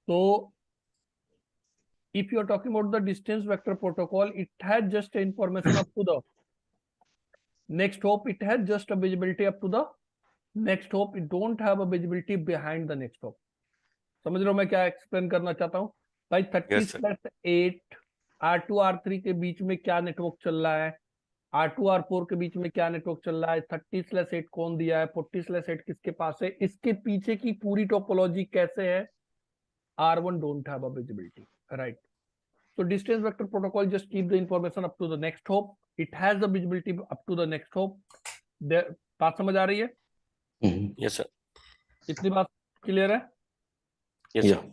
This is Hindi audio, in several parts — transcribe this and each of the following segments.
So if you are talking about the distance vector protocol, it has just information up to the next hop. It has just a visibility up to the next hop. It don't have a visibility behind the next hop. समझ रहे हो मैं क्या एक्सप्लेन करना चाहता हूँ भाई? 30/8 R2 R3 के बीच में क्या नेटवर्क चल रहा है, R2 R4 के बीच में क्या नेटवर्क चल रहा है, 30/8 कौन दिया है, 40/8 किसके पास है, इसके पीछे की पूरी टोपोलॉजी कैसे है, R1 don't have a visibility, right? So distance vector protocol just keep the information up to the next hop. It has the visibility up to the next hop. बात समझ आ रही है? Yes sir. इतनी बात क्लियर है? Yes sir.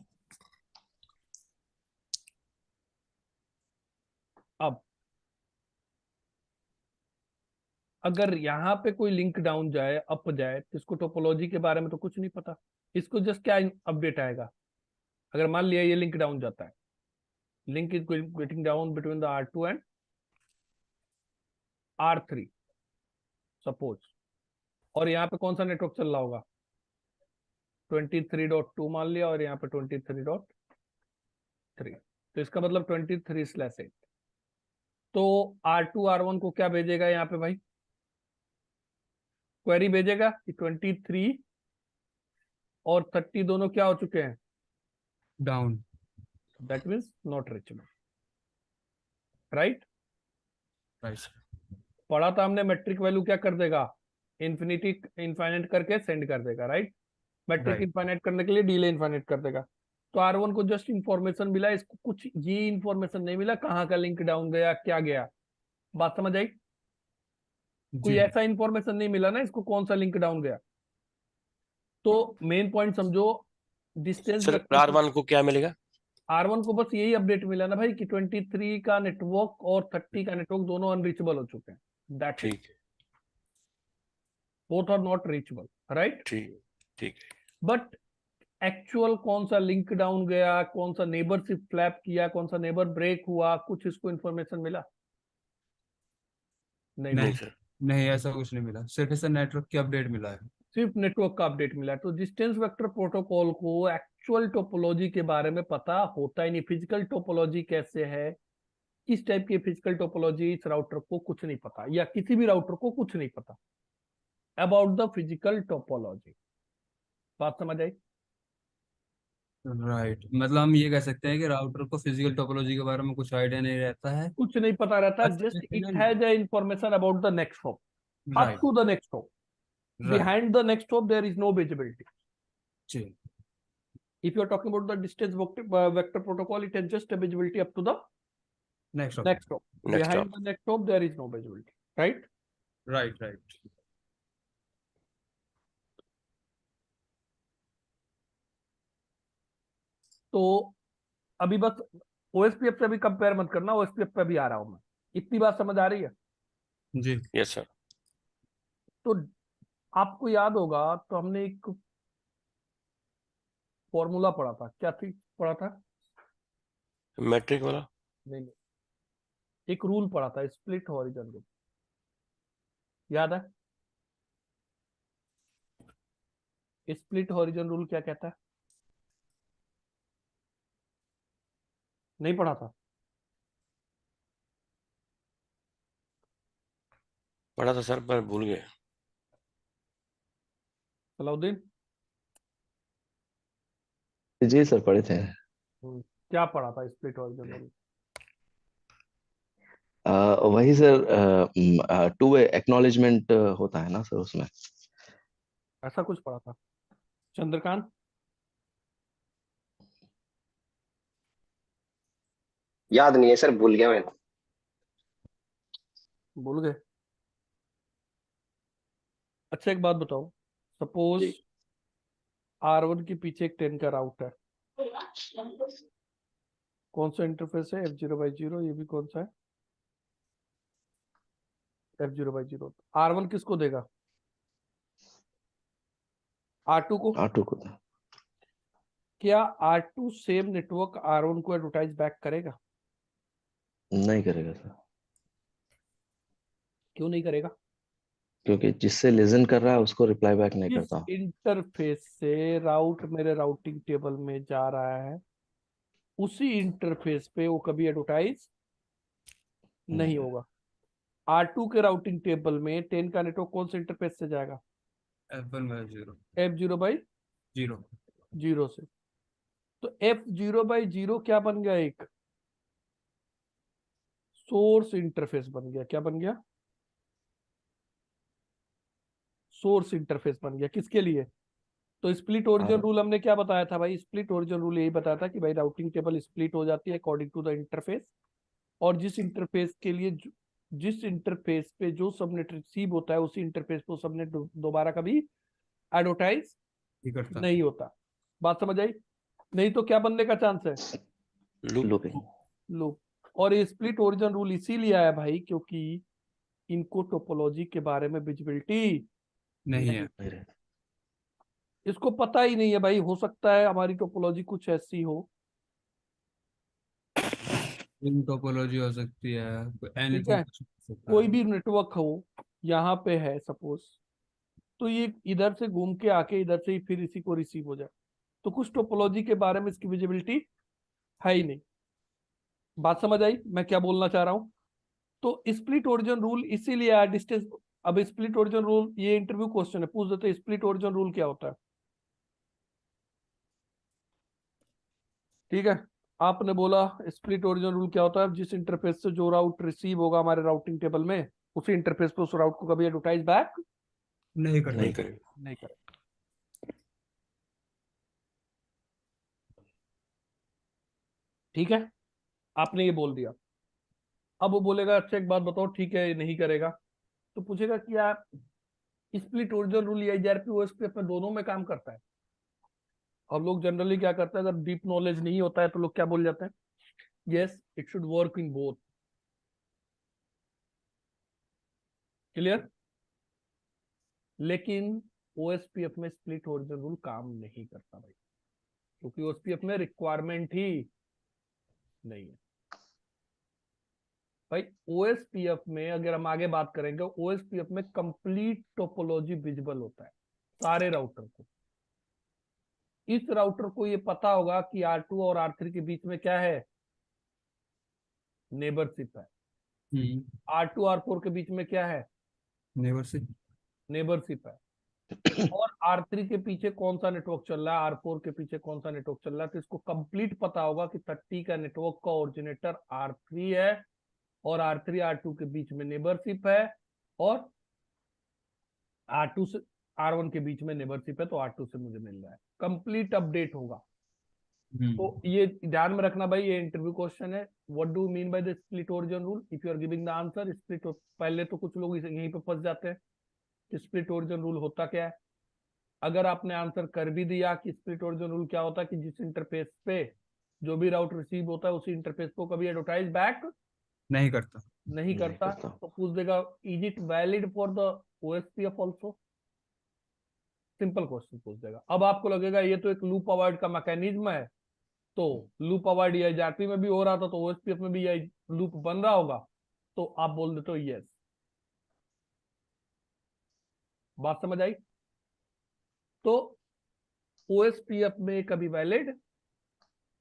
अब अगर यहाँ पे कोई लिंक डाउन जाए, अप जाए, तो इसको टोपोलॉजी के बारे में तो कुछ नहीं पता। इसको जस्ट क्या अपडेट आएगा? अगर मान लिया ये लिंक डाउन जाता है, link is getting down between the R2 and R3 suppose, और यहाँ पे कौन सा नेटवर्क चल रहा होगा? 23.2 मान लिया, और यहाँ पे 23.3, तो इसका मतलब 23/8। तो R2 R1 को क्या भेजेगा यहाँ पे भाई? क्वेरी भेजेगा कि 23 और 30 दोनों क्या हो चुके हैं? Down. That means not reachable, right? पढ़ा था हमने, मैट्रिक वैल्यू क्या कर देगा? इन्फिनिटी इनफाइनाइट करके सेंड कर देगा, राइट? मैट्रिक इनफाइनाइट करने के लिए डिले इनफाइनाइट कर देगा। तो R1 को जस्ट इंफॉर्मेशन मिला, इसको कुछ ये इंफॉर्मेशन नहीं मिला कहाँ का लिंक डाउन गया, क्या गया। बात समझ आई? कोई ऐसा इंफॉर्मेशन नहीं मिला ना इसको, कौन सा लिंक डाउन गया। तो मेन पॉइंट समझो, डिस्टेंस R1 को क्या मिलेगा? R1 को बस यही अपडेट मिला ना भाई कि 23 का नेटवर्क और 30 का नेटवर्क दोनों अनरीचेबल हो चुके हैं। That it, both are not reachable, right? ठीक। बट एक्चुअल कौन सा लिंक डाउन गया, कौन सा नेबर सिर्फ फ्लैप किया, कौन सा नेबर ब्रेक हुआ, कुछ इसको इंफॉर्मेशन मिला? नहीं सर, नहीं ऐसा कुछ नहीं मिला, सिर्फ इसे नेटवर्क की अपडेट मिला है, सिर्फ नेटवर्क का अपडेट मिला है। तो डिस्टेंस वेक्टर प्रोटोकॉल को एक्चुअल टोपोलॉजी के बारे में पता होता ही नहीं। फिजिकल टोपोलॉजी कैसे है, किस टाइप की फिजिकल टोपोलॉजी, इस राउटर को कुछ नहीं पता, या किसी भी राउटर को कुछ नहीं पता अबाउट द फिजिकल टोपोलॉजी। बात समझ आई? राइट। मतलब हम ये कह सकते हैं कि राउटर को फिजिकल टोपोलॉजी के बारे में कुछ आइडिया नहीं रहता है, कुछ नहीं पता रहता, just it has a information about the next hop, up to the next hop. Behind the next hop there is no visibility. If you are talking about the distance vector protocol, it has just a visibility up to the next hop. Behind the next hop there is no visibility, right? Right. तो अभी बस OSPF से भी कंपेयर मत करना, OSPF पे भी आ रहा हूं मैं। इतनी बात समझ आ रही है? जी यस सर। तो आपको याद होगा, तो हमने एक फॉर्मूला पढ़ा था, क्या थी पढ़ा था? मैट्रिक वाला? नहीं, एक रूल पढ़ा था, स्प्लिट हॉरिजॉन रूल, याद है? स्प्लिट हॉरिजॉन रूल क्या कहता है? नहीं पढ़ा था? पढ़ा था सर, पर भूल गए। सलाउद्दीन? जी सर, पढ़े थे। क्या पढ़ा था स्प्लिट हॉरिजॉन रूल? वही सर, टू वे एक्नॉलेजमेंट होता है ना सर उसमें। ऐसा कुछ पढ़ा था। चंद्रकांत? याद नहीं है सर, भूल गया मैं। भूल गए? अच्छा एक बात बताओ, सपोज R1 के पीछे एक 10 का राउट है, कौन सा इंटरफेस है? F0/0। ये भी कौन सा है? F0/0। R1 किसको देगा? R2 को। R2 को। क्या R2 सेम नेटवर्क R1 को एडवर्टाइज बैक करेगा? नहीं करेगा सर। क्यों नहीं करेगा? क्योंकि जिससे लिसन कर रहा है उसको रिप्लाई बैक नहीं जिस करता। इंटरफेस से राउट मेरे राउटिंग टेबल में जा रहा है उसी इंटरफेस पे वो कभी एडवर्टाइज नहीं होगा। R2 के राउटिंग टेबल में 10 का नेटवर्क कौन से इंटरफेस से जाएगा? F1 by 0 F0/0 0 से। तो F0/0 क्या बन गया? एक सोर्स इंटरफेस बन गया। क्या बन गया? सोर्स इंटरफेस बन गया। किसके लिए? तो स्प्लिट ओरिजिन रूल हमने क्या बताया था भाई? स्प्लिट ओरिजिन रूल यही बताया था कि भाई राउटिंग टेबल स्प्लिट हो जाती है अकॉर्डिंग टू द इंटरफेस, और जिस इंटरफेस के लिए जिस इंटरफेस पे जो सबनेट रिसीव होता है उसी इंटरफेस पे सबनेट दोबारा कभी एडवर्टाइज ही करता। नहीं होता। बात समझ आई? नहीं तो क्या बनने का चांस है? लूप। लूपिंग। लूप। और ये स्प्लिट ओरिजिन रूल इसीलिए आया भाई क्योंकि इनको टोपोलॉजी के बारे में विजिबिलिटी नहीं है। इसको पता ही नहीं है भाई। हो सकता है हमारी टोपोलॉजी कुछ ऐसी हो, रिंग टोपोलॉजी हो सकती है, ठीक एनीथिंग है, हो सकता कोई है। भी नेटवर्क हो यहाँ पे है सपोज, तो ये इधर से घूम के आके इधर से ही फिर इसी को रिसीव हो जाए, तो कुछ टोपोलॉजी के बारे में इसकी विजिबिलिटी है ही नहीं। बात समझ आई मैं क्या बोलना चाह रहा हूँ? तो स्प्लिट ओरिजिन रूल इसीलिए आया डिस्टेंस। अब स्प्लिट ओरिजिन रूल, ये इंटरव्यू क्वेश्चन है, पूछ देते स्प्लिट ओरिजिन रूल क्या होता है? ठीक है, आपने बोला स्प्लिट ओरिजिन रूल क्या होता है? जिस इंटरफेस से जो राउट रिसीव होगा हमारे राउटिंग टेबल में उसी इंटरफेस पे उस राउट को कभी एडवर्टाइज बैक नहीं करता। नहीं करेगा। नहीं करेगा। ठीक है, आपने ये बोल दिया। अब वो बोलेगा अच्छा एक बात बताओ, ठीक है ये नहीं करेगा, तो पूछेगा कि यार split origin rule EIGRP OSPF में दोनों में काम करता है। और लोग जनरली क्या करते हैं, अगर डीप नॉलेज नहीं होता है तो लोग क्या बोल जाते हैं, yes it should work in both. Clear? लेकिन OSPF में स्प्लिट ओरिजिन रूल काम नहीं करता भाई, क्योंकि OSPF में रिक्वायरमेंट ही नहीं है भाई। OSPF में अगर हम आगे बात करेंगे, OSPF में कंप्लीट टोपोलॉजी विजिबल होता है सारे राउटर को। इस राउटर को ये पता होगा कि R2 और R3 के बीच में क्या है, नेबरशिप है। R2 R4 के बीच में क्या है, नेवर से। नेबरशिप है। और R3 के पीछे कौन सा नेटवर्क चल रहा है, R4 के पीछे कौन सा नेटवर्क चल रहा है, तो इसको कंप्लीट पता होगा कि 30 का नेटवर्क का ओरिजिनेटर R3 है और R3 R2 के बीच में नेबरशिप है, और R2 से R1 के बीच में नेबरशिप है, तो R2 से मुझे मिल रहा है। कंप्लीट अपडेट होगा। तो ये ध्यान में रखना भाई, ये इंटरव्यू क्वेश्चन है। What do mean by the split origin rule? If you are giving the answer split, पहले तो कुछ लोग यहीं पे फंस जाते हैं। स्प्लिट ओरिजिन रूल होता क्या है? अगर आपने आंसर कर भी दिया कि स्प्लिट ओरिजिन रूल क्या होता है, कि जिस इंटरफेस पे जो भी राउट रिसीव होता है उसी इंटरफेस को कभी एडवर्टाइज बैक नहीं करता। नहीं करता, तो पूछ देगा is it valid for the OSPF also? Simple question पूछ देगा। अब आपको लगेगा ये तो एक लूप अवॉइड का मैकेनिज्म है, तो लूप अवॉइड EIGRP में भी हो रहा था तो OSPF में भी यही लूप बन रहा होगा, तो आप बोल देते हो यस। बात समझ आई? तो OSPF में कभी वैलिड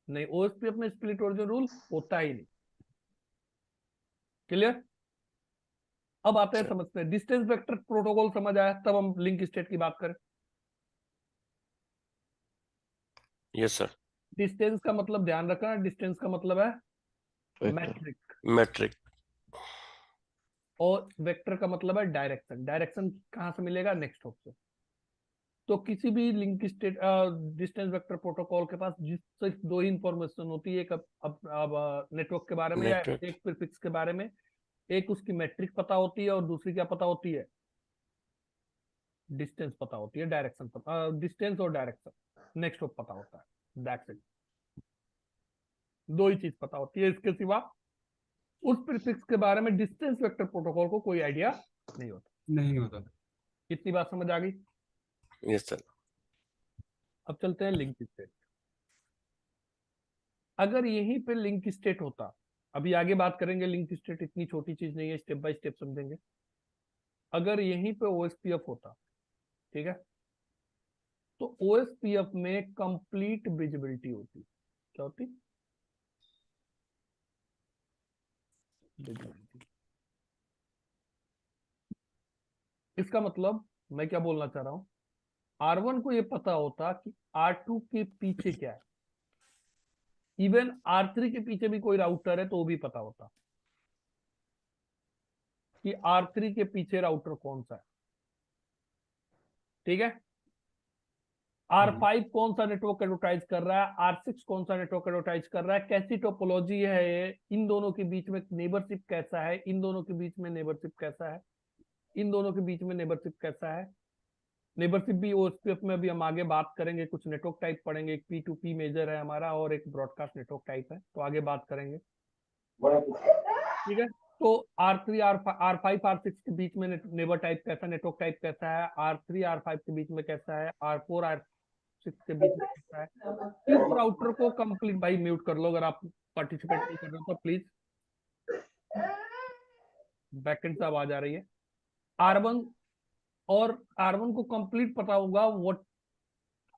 नहीं, OSPF में स्प्लिट ओरिजिन रूल होता ही नहीं। क्लियर? अब आते हैं, समझते हैं डिस्टेंस वेक्टर प्रोटोकॉल। समझ आया? तब हम लिंक स्टेट की बात करें। Yes sir. डिस्टेंस का मतलब ध्यान रखना, डिस्टेंस का मतलब है मैट्रिक, मैट्रिक। और वेक्टर का मतलब है डायरेक्शन। डायरेक्शन कहां से मिलेगा? नेक्स्ट हॉप से। तो किसी भी link state distance vector protocol के पास जिस सिर्फ दो ही इंफॉर्मेशन होती है, एक अब नेटवर्क के बारे में या नेटवर्क। एक प्रीफिक्स के बारे में। एक उसकी मैट्रिक पता होती है और दूसरी क्या पता होती है? डिस्टेंस पता होती है, डायरेक्शन पता, डिस्टेंस और डायरेक्शन नेक्स्ट हॉप पता होता है। दैट्स इट, दो ही चीज पता होती है, इसके सिवा उस प्रीफिक्स के बारे में डिस्टेंस वेक्टर प्रोटोकॉल को कोई आइडिया नहीं होता। नहीं होता। इतनी बात समझ आ गई? Yes sir. अब चलते हैं लिंक स्टेट। अगर यहीं पे लिंक स्टेट होता, अभी आगे बात करेंगे लिंक स्टेट इतनी छोटी चीज नहीं है, स्टेप बाय स्टेप समझेंगे। अगर यहीं पे ओएसपीएफ होता, ठीक है, तो ओएसपीएफ में कंप्लीट विजिबिलिटी होती। क्या होती? विजिबिलिटी। इसका मतलब मैं क्या बोलना चाह रहा हूं, R1 को ये पता होता कि R2 के पीछे क्या है, इवन R3 के पीछे भी कोई राउटर है तो वो भी पता होता कि R3 के पीछे राउटर कौन सा है, ठीक है। R5 कौन सा नेटवर्क एडवर्टाइज कर रहा है, R6 कौन सा नेटवर्क एडवर्टाइज कर रहा है, कैसी टोपोलॉजी है ये, इन दोनों के बीच में नेबरशिप कैसा है, इन दोनों के बीच में नेबरशिप कैसा है, इन दोनों के बीच में नेबरशिप कैसा है। नेबरशिप भी ओएसपीएफ में अभी हम आगे बात करेंगे, कुछ नेटवर्क टाइप पढ़ेंगे, एक P2P मेजर है हमारा और एक ब्रॉडकास्ट नेटवर्क टाइप है, तो आगे बात करेंगे, ठीक है। तो R3 R5 R6 के बीच में नेबर टाइप कैसा, नेटवर्क टाइप कैसा है, R3 R5 के बीच में कैसा है, R4 R6 के बीच में कैसा है। इस राउटर को कंप्लीट, भाई म्यूट कर लो अगर आप पार्टिसिपेट नहीं कर रहे हो तो प्लीज, बैकएंड से आवाज आ रही है। R1 और R1 को कंप्लीट पता होगा what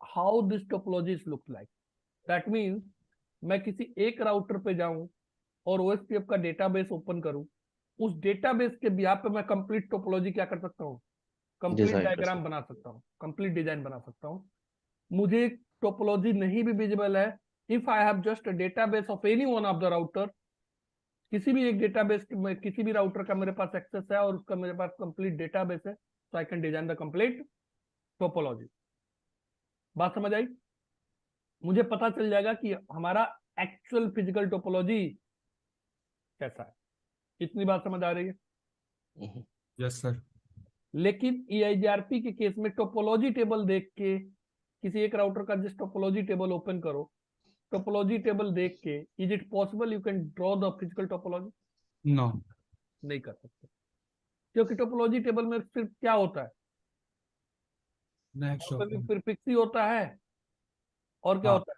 how this topologies look like. That means मैं किसी एक राउटर पे जाऊं और ओएसपीएफ का डेटाबेस ओपन करूं, उस डेटाबेस के बिहाफ पे मैं कंप्लीट टोपोलॉजी क्या कर सकता हूं, कंप्लीट डिजाइन कर डायग्राम सकते बना सकता हूं, कंप्लीट डिजाइन बना सकता हूं। मुझे टोपोलॉजी नहीं भी विजिबल है, if I have just a database of any one of the router, किसी भी एक डेटाबेस में किसी भी राउटर का मेरे पास एक्सेस है और उसका मेरे पास कंप्लीट डेटाबेस है, तो I can design the complete topology. बात समझ आई? मुझे पता चल जाएगा कि हमारा एक्चुअल फिजिकल टोपोलॉजी कैसा है। इतनी बात समझ आ रही है? हैं। Yes sir. लेकिन EIGRP के केस में टोपोलॉजी टेबल देख के, किसी एक राउटर का जिस टोपोलॉजी टेबल ओपन करो, टोपोलॉजी टेबल देख के is it possible you can draw the physical topology? No. नहीं कर सकते, क्योंकि टोपोलॉजी टेबल में सिर्फ क्या होता है, नेक्स्ट प्रीफिक्स ही होता है और क्या हाँ। होता है,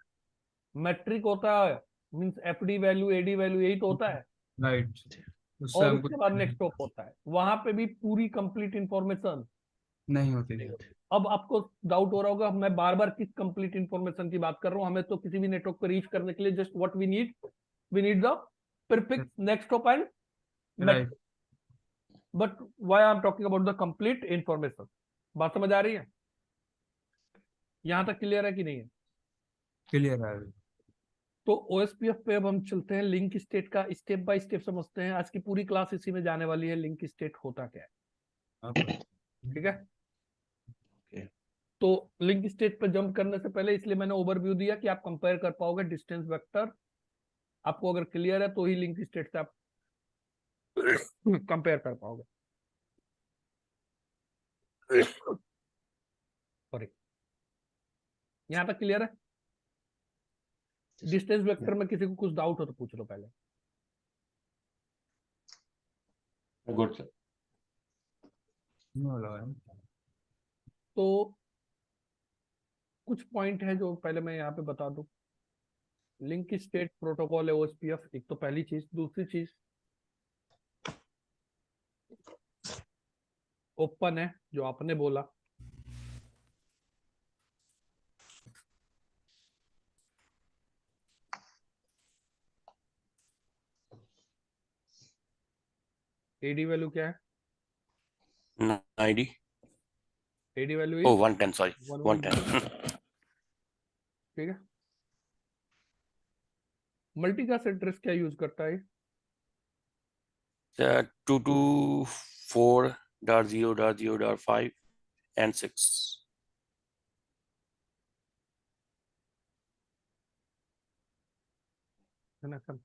मैट्रिक होता है, means FD value AD value, यही तो होता है। राइट। उससे और हमको उसके बाद नेक्स्ट स्टॉप होता है, वहां पे भी पूरी कंप्लीट इंफॉर्मेशन नहीं होती। अब आपको डाउट हो रहा होगा मैं बार बार किस कंप्लीट इंफॉर्मेशन की बात कर रहा हूं, हमें तो किसी भी नेटवर्क पर रीच करने के लिए just what we need the prefix, next stop and right. But why I am talking about the complete information. बात समझ आ रही है? यहां तक क्लियर है कि नहीं है? क्लियर है। तो OSPF पे अब हम चलते हैं, लिंक स्टेट का स्टेप बाय स्टेप समझते हैं। आज की पूरी क्लास इसी में जाने वाली है, लिंक स्टेट होता क्या है, ठीक है। तो लिंक स्टेट पर जंप करने से पहले इसलिए मैंने ओवरव्यू दिया कि आप कंपेयर कर पाओगे डिस्टेंस वेक्टर, आपको अगर क्लियर है तो ही लिंक स्टेट से आप कंपेयर कर पाओगे। सॉरी, यहां तक क्लियर है? डिस्टेंस वेक्टर में किसी को कुछ डाउट हो तो पूछ लो पहले। Good sir. तो कुछ पॉइंट है जो पहले मैं यहाँ पे बता दूं। लिंक स्टेट प्रोटोकॉल है OSPF, एक तो पहली चीज। दूसरी चीज ओपन है, जो आपने बोला। AD वैल्यू क्या है? ID. AD value Oh, is 110. Sorry, 110. ठीक है। मल्टीकास्ट एड्रेस क्या यूज करता है? 224.0.0.5 and 6. है ना सर,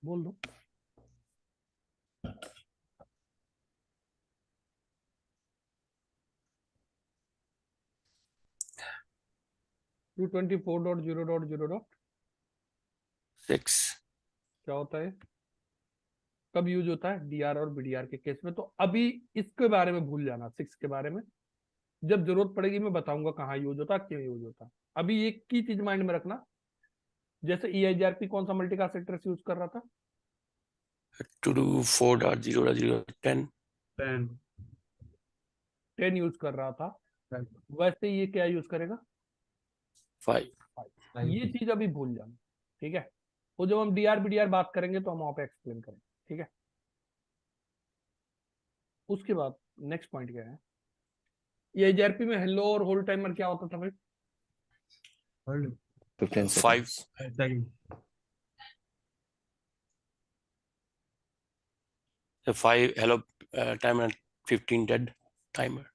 बोल दो। टू 6. क्या होता है, कब यूज होता है? DR और BDR के केस में। तो अभी इसके बारे में भूल जाना, 6 के बारे में जब जरूरत पड़ेगी मैं बताऊंगा कहाँ यूज होता है, क्यों यूज होता है। अभी एक की चीज माइंड में रखना, जैसे EIGRP कौन सा मल्टीकास्ट एड्रेस यूज कर रहा था? to do 4.0.0.10. 10 10 यूज कर रहा था, Right. वैसे ये क्या यूज करेगा? 5. ये चीज अभी भूल जाना, ठीक है? वो जब हम डीआर बीडीआर बात करेंगे तो हम वहां पे एक्सप्लेन करेंगे, ठीक है? उसके बाद नेक्स्ट पॉइंट क्या है? ये एचआरपी में हेलो और होल्ड टाइमर क्या होता था भाई? Hold 15 seconds. 5. 5 seconds. The 5 hello timer, 15 dead timer.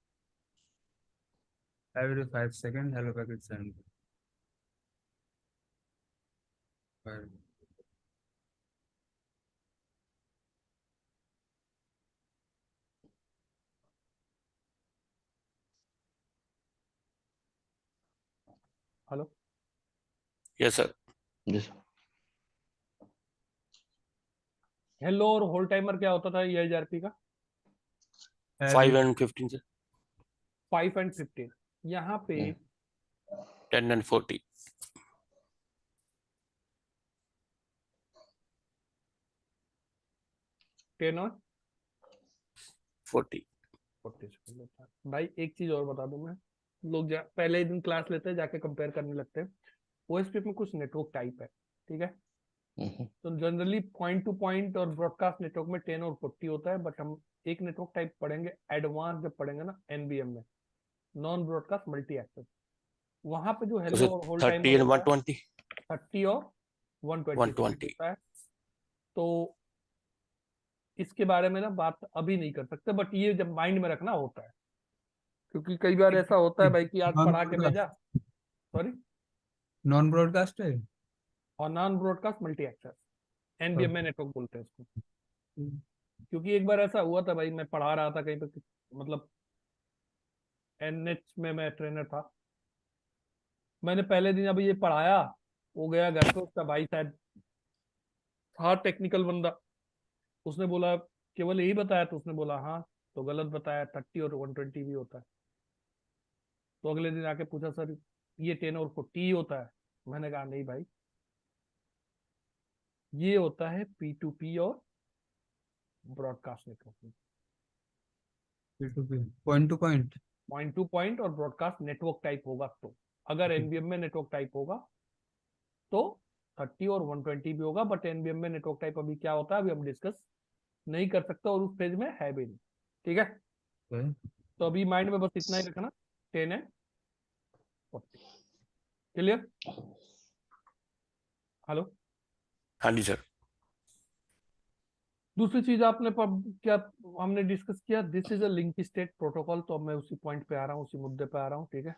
Every 5 seconds, hello packet send. Right. Hello, Yes, sir. Yes. Hello और होल्ड टाइमर क्या होता था ये एचआरपी का? 5 and 15, sir. 5 एंड 15। यहाँ पे 10 and 40. 10 और 40. 40 सेकंड होता है। भाई एक चीज और बता दूं मैं, लोग पहले ही दिन क्लास लेते हैं, जाके कंपेयर करने लगते हैं। ओएसपी में कुछ नेटवर्क टाइप है, ठीक है? Mhm. तो जनरली पॉइंट टू पॉइंट और ब्रॉडकास्ट नेटवर्क में 10 और 40 होता है, बट हम एक नेटवर्क टाइप पढ़ेंगे एडवांस जब पढ़ेंगे ना एनबीएम में, नॉन ब्रॉडकास्ट मल्टी एक्सेस। वहां पे जो So, हेलो sir, और होल्ड 30 टाइमर and होता है 120. 30 और 120 सेकंड 120. होता है। तो इसके बारे में ना बात अभी नहीं कर सकते, बट ये जब माइंड में रखना होता है, क्योंकि कई बार ऐसा होता है भाई कि आज नॉन पढ़ा के ब्रॉडकास्ट भेजा, सॉरी, नॉन ब्रॉडकास्ट है। और non broadcast multi access NBM में नेटवर्क बोलते हैं इसको। हम्म। क्योंकि एक बार ऐसा हुआ था भाई, मैं पढ़ा रहा था कहीं पे, मतलब एनएच में मैं ट्रेनर था। मैंने पहले दिन अभी ये पढ़ाया, वो गया घर पे, उसका भाई शायद था टेक्निकल बंदा, उसने बोला केवल यही बताया, तो उसने बोला हाँ, तो गलत बताया, 30 और 120 भी होता है। तो अगले दिन आके पूछा सर ये 10 और 40 ही होता है? मैंने कहा नहीं भाई, ये होता है P2P और broadcast network. P2P point to point. Point to point और ब्रॉडकास्ट नेटवर्क टाइप होगा तो, अगर एनबीएम में नेटवर्क टाइप होगा तो 30 और 120 भी होगा, बट एनबीएम में नेटवर्क टाइप अभी क्या होता है अभी हम डिस्कस नहीं कर सकते, और उस पेज में है भी नहीं, ठीक है? तो अभी माइंड में बस इतना ही रखना, 10 है 40। क्लियर? हेलो, हाँ जी, सर. दूसरी चीज आपने क्या हमने डिस्कस किया, this is a link state protocol. तो अब मैं उसी पॉइंट पे आ रहा हूँ, उसी मुद्दे पे आ रहा हूँ, ठीक है?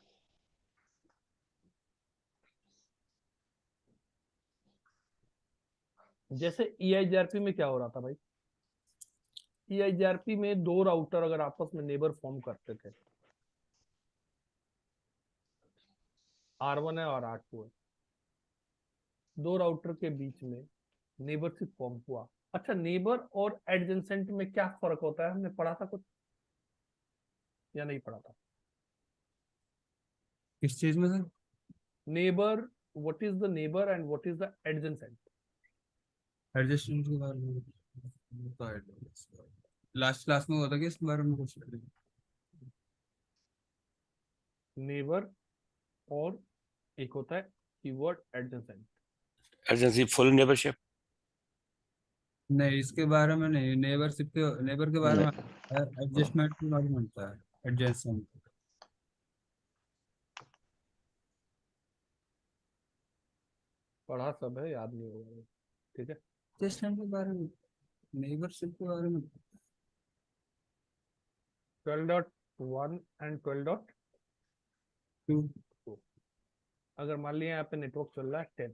जैसे EIGRP में क्या हो रहा था भाई, EIGRP में दो राउटर अगर आपस में नेबर फॉर्म करते थे, R1 है और R2 है, दो राउटर के बीच में नेबरशिप फॉर्म हुआ। अच्छा, नेबर और एडजेसेंट में क्या फर्क होता है, हमने पढ़ा था कुछ या नहीं पढ़ा था? किस चीज में sir? Neighbour, what is the neighbour and what is the adjacent? Adjustment के बारे में लास्ट क्लास में हुआ था कि इसके बारे में कुछ? नेबर और एक होता है keyword adjacent. Urgency full neighborship. नहीं, इसके बारे में नहीं, नेबर के बारे में No. एडजस्टमेंट के बारे में होता है। एडजस्टमेंट पढ़ा सब है, याद नहीं होगा, ठीक है? एडजस्टमेंट के बारे में, नेबरशिप के बारे में 12.1 एंड 12.2। टू। अगर मान लिया यहाँ पे नेटवर्क चल रहा है 10,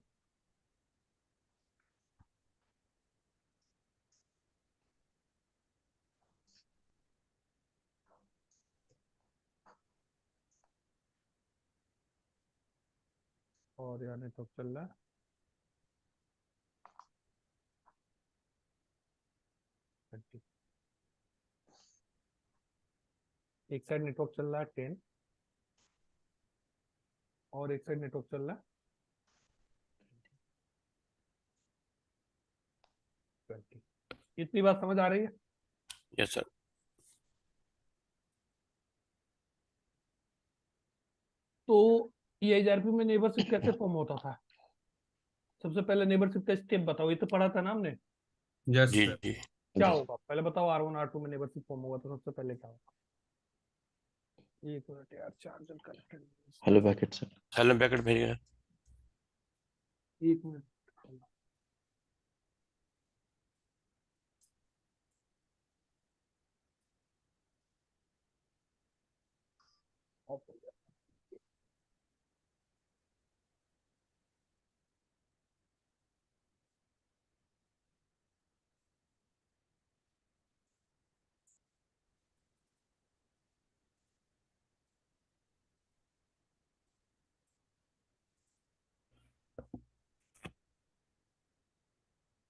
और यहाँ नेटवर्क चल रहा है 30, एक साइड नेटवर्क चल रहा है 10 और एक साइड नेटवर्क चल रहा है 20। इतनी बात समझ आ रही है? Yes, sir. तो EIRP में नेबरशिप कैसे फॉर्म होता था? सबसे पहले नेबरशिप का स्टेप बताओ, ये तो पढ़ा था ना हमने। यस जी सर। जी क्या जी होगा पहले बताओ, R1 R2 में नेबरशिप फॉर्म होगा तो सबसे पहले क्या होगा? एक मिनट यार, charger connected. Hello packet sir. Hello packet भेजिएगा। एक मिनट। ऑफ हो गया।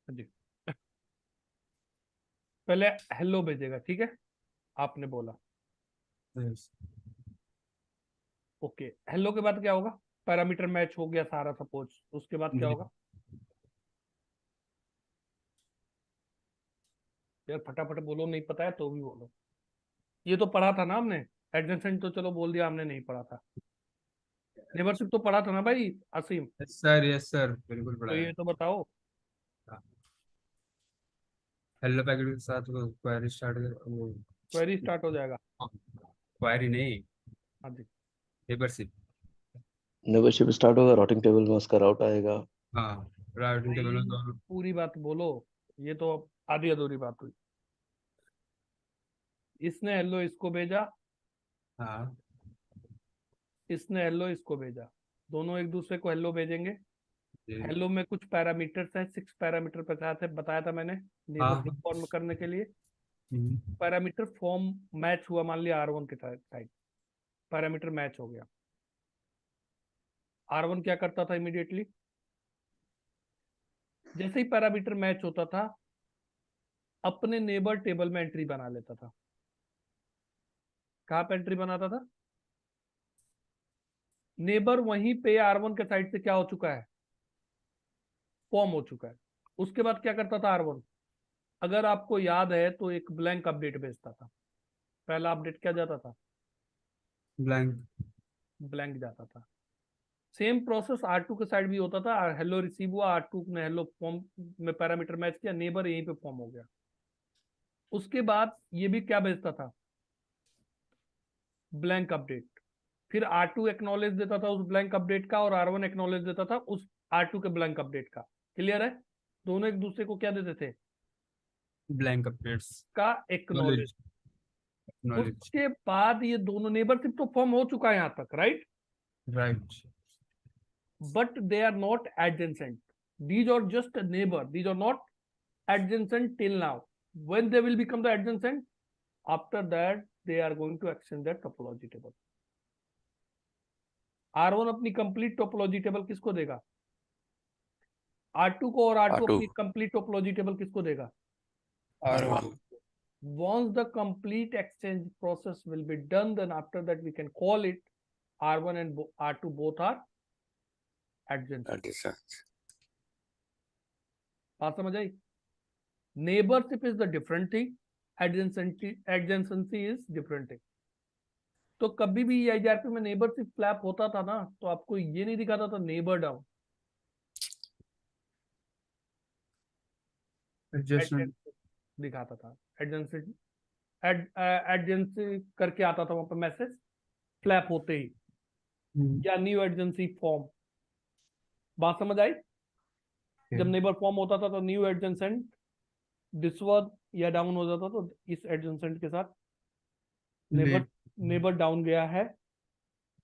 जी, पहले हेलो भेजेगा, ठीक है? आपने बोला यस। ओके, हेलो के बाद क्या होगा? पैरामीटर मैच हो गया सारा, सपोज। उसके बाद क्या जी। होगा? यार फटाफट बोलो, नहीं पता है तो भी बोलो। ये तो पढ़ा था ना हमने। एडजेसेंट तो चलो बोल दिया, हमने नहीं पढ़ा था। नेबरशिप तो पढ़ा था ना भाई असीम? यस सर बिल्कुल तो पढ़ाया ये तो बताओ। है। हेलो पैकेट के साथ वो क्वेरी स्टार्ट वो क्वेरी स्टार्ट हो जाएगा। क्वेरी नहीं, हाँ जी। नेबरशिप। मेंबरशिप स्टार्ट होगा, राउटिंग टेबल में उसका राउट आएगा। हाँ, राउटिंग टेबल में भाई तो पूरी बात बोलो, ये तो आधी अधूरी बात हुई। इसने हेलो इसको भेजा, हाँ इसने हेलो इसको भेजा, दोनों एक दूसरे को हेलो भेजेंगे। जी। हेलो में कुछ पैरामीटर्स हैं, 6 पैरामीटर बताया था मैंने, हाँ नेबरशिप हाँ। फॉर्म करने के लिए। हम्म, पैरामीटर फॉर्म मैच हुआ, मान लिया R1 के साइड पैरामीटर मैच हो गया। R1 क्या करता था इमीडिएटली? जैसे ही पैरामीटर मैच होता था, अपने नेबर टेबल में एंट्री बना लेता था। कहाँ पे एंट्री बनाता था? नेबर वहीं पे R1 के साइड से क्या हो चुका है? फॉर्म हो चुका है। उसके बाद क्या करता था R1? अगर आपको याद है तो एक ब्लैंक अपडेट भेजता था। पहला अपडेट क्या जाता था? ब्लैंक। ब्लैंक जाता था। सेम प्रोसेस R2 के साइड भी होता था। हेलो रिसीव हुआ, R2 ने हेलो फॉर्म में पैरामीटर मैच किया, नेबर यहीं पे फॉर्म हो गया। उसके बाद ये भी क्या भेजता था? Blank update. फिर R2 एक्नॉलेज देता था उस ब्लैंक अपडेट का, और R1 एक्नॉलेज देता था उस R2 के ब्लैंक अपडेट का। क्लियर है? दोनों एक दूसरे को क्या देते थे? Blank updates. का एक्नॉलेज। नॉलेज। नॉलेज। उसके बाद ये दोनों नेबरशिप तो फॉर्म हो चुका है यहां तक, right? Right. But they are not adjacent. These are just a neighbor. These are not adjacent till now. When they will become the adjacent? After that, they are going to extend their topology table. R1 अपनी कंप्लीट टोपोलॉजी टेबल किसको देगा? R2 को। और R2 R2 अपनी कंप्लीट टोपोलॉजी टेबल किसको देगा? R1 Once the complete exchange process will be done, then after that we can call it R1 and R2 both are adjacent. adjacent. बात समझ आई? Neighborship is the different thing. Adjacency is different thing. तो कभी भी EIRP में नेबरशिप फ्लैप होता था ना, तो आपको ये नहीं दिखाता था नेबर डाउन, एडजस्टमेंट। दिखाता था एडजेंसी। एडजेंसी करके आता था वहां पर मैसेज, फ्लैप होते ही, या न्यू एडजेंसी फॉर्म। बात समझ आई? जब नेबर फॉर्म होता था तो न्यू एडजेंसेंट डिसवर्ड या डाउन हो जाता, तो इस एडजेंसेंट के साथ नेबर नेबर डाउन गया है,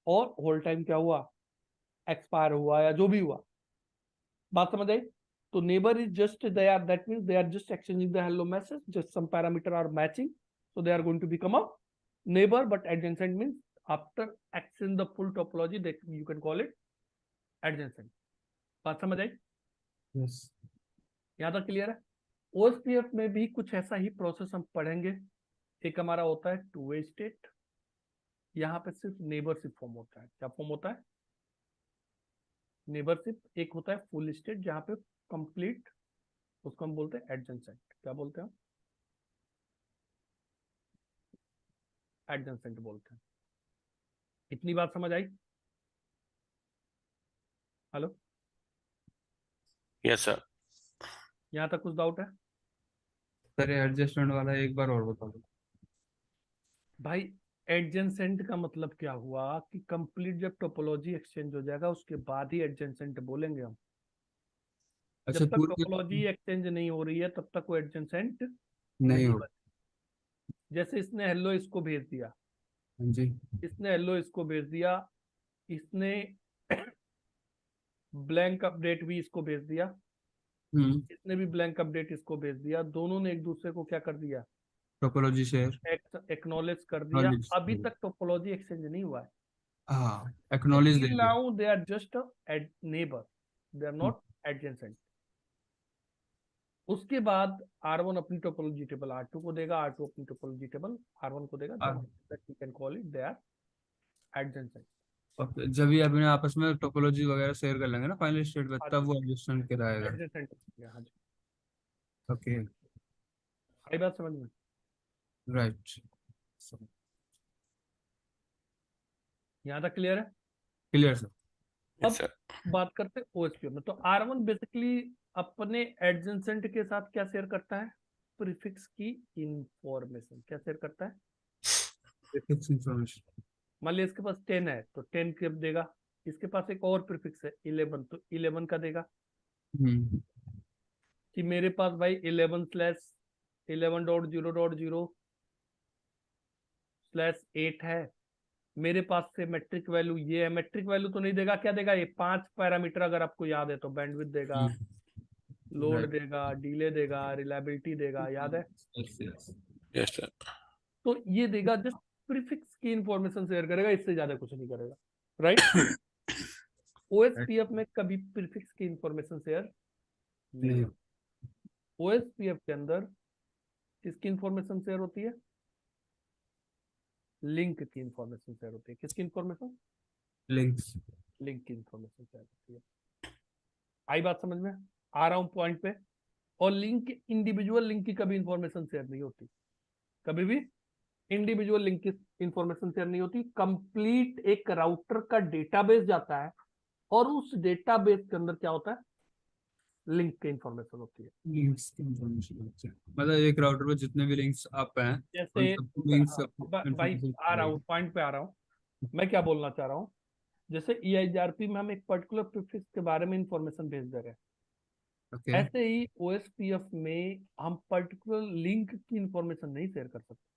और होल टाइम क्या हुआ? एक्सपायर हुआ, या जो भी हुआ। बात समझ आई? तो neighbor is just there, that means they are just exchanging the hello message, just some parameter are matching, so they are going to become a neighbor. But adjacent means after accessing the full topology, that you can call it adjacent. बात समझ आई? यस। यहाँ तक क्लियर है? OSPF में भी कुछ ऐसा ही प्रोसेस हम पढ़ेंगे। एक हमारा होता है टू वे स्टेट, यहाँ पे सिर्फ नेबरशिप फॉर्म होता है। क्या फॉर्म होता है? नेबरशिप। एक होता है फुल स्टेट, जहाँ पे कंप्लीट उसको हम बोलते हैं एडजेसेंट। क्या बोलते हैं? एडजेसेंट बोलते हैं। इतनी बात समझ आई? Hello, Yes, sir. यहाँ तक कुछ डाउट है? सर एडजस्टमेंट वाला एक बार और बता दो। भाई एडजेसेंट का मतलब क्या हुआ कि कंप्लीट जब टोपोलॉजी एक्सचेंज हो जाएगा उसके बाद ही एडजेसेंट बोलेंगे हम। अच्छा, जब तक पूरी टोपोलॉजी एक्सचेंज नहीं हो रही है तब तक वो एडजेसेंट नहीं नहीं हो। बने। जैसे इसने हेलो इसको भेज दिया, हाँ जी। इसने हेलो इसको भेज दिया, इसने ब्लैंक अपडेट भी इसको भेज दिया, हम्म। इसने भी ब्लैंक अपडेट इसको भेज दिया। दोनों ने एक दूसरे को क्या कर दिया? Topology share. एक्नॉलेज कर दिया। Acknowledge अभी कर तक टोपोलॉजी एक्सचेंज नहीं हुआ है। हाँ, एक्नॉलेज दे Till दिया। now they are just a neighbor, they are not adjacent. उसके बाद R1 अपनी टोपोलॉजी टेबल R2 को देगा, R2 अपनी टोपोलॉजी टेबल R1 को देगा, हाँ, that we can call it they are adjacent. Okay, जब ये अपने आपस में टोपोलॉजी वगैरह शेयर कर लेंगे ना फाइनल स्टेट में, हाँ तब जी, वो एडजस्टमेंट कहलाएगा। adjacent हो गया। हाँ जी, ओके, आई बात समझ में? राइट, यहाँ तक क्लियर है? Clear sir. Yes, अब sir. बात करते हैं OSPF में। तो R1 बेसिकली अपने एडजेसेंट के साथ क्या शेयर करता है? प्रीफिक्स की इंफॉर्मेशन। क्या शेयर करता है? Fix information. मान लिया इसके पास 10 है तो 10 कब देगा? इसके पास एक और प्रीफिक्स है 11, तो 11 का देगा। हम्म। कि मेरे पास भाई 11/11.0.0/8 है। मेरे पास से मेट्रिक वैल्यू ये है। मेट्रिक वैल्यू तो नहीं देगा, क्या देगा? ये 5 पैरामीटर अगर आपको याद है तो बैंडविड्थ देगा, लोड राइट। देगा, डिले देगा, रिलायबिलिटी देगा, याद है? Yes, sir. तो ये देगा, जस्ट प्रीफिक्स की इंफॉर्मेशन शेयर करेगा, इससे ज्यादा कुछ नहीं करेगा। राइट? ओएसपीएफ में कभी प्रीफिक्स की इंफॉर्मेशन शेयर नहीं नहीं। होती। ओएसपीएफ के अंदर किसकी इंफॉर्मेशन शेयर होती है? लिंक की इंफॉर्मेशन शेयर होती है। किसकी इंफॉर्मेशन? लिंक्स। लिंक की इंफॉर्मेशन शेयर होती है। आई बात समझ में? आ रहा हूं पॉइंट पे। और लिंक, इंडिविजुअल लिंक की कभी इंफॉर्मेशन शेयर नहीं होती। कभी भी इंडिविजुअल लिंक की इंफॉर्मेशन शेयर नहीं होती। कंप्लीट एक राउटर का डेटाबेस जाता है और उस डेटाबेस के अंदर क्या होता है? लिंक की इंफॉर्मेशन होती है। लिंक्स की इंफॉर्मेशन। अच्छा, मतलब एक राउटर पे जितने भी लिंक्स आप हैं उन जैसे सबको लिंक्स हाँ, भाई इंफॉर्मेशन आ रहा हूँ पॉइंट पे आ रहा हूँ। मैं क्या बोलना चाह रहा हूँ, जैसे EIGRP में हम एक पर्टिकुलर प्रीफिक्स के बारे में इंफॉर्मेशन भेज दे रहे हैं, ओके। ऐसे ही OSPF में हम पर्टिकुलर लिंक की इंफॉर्मेशन नहीं शेयर कर सकते।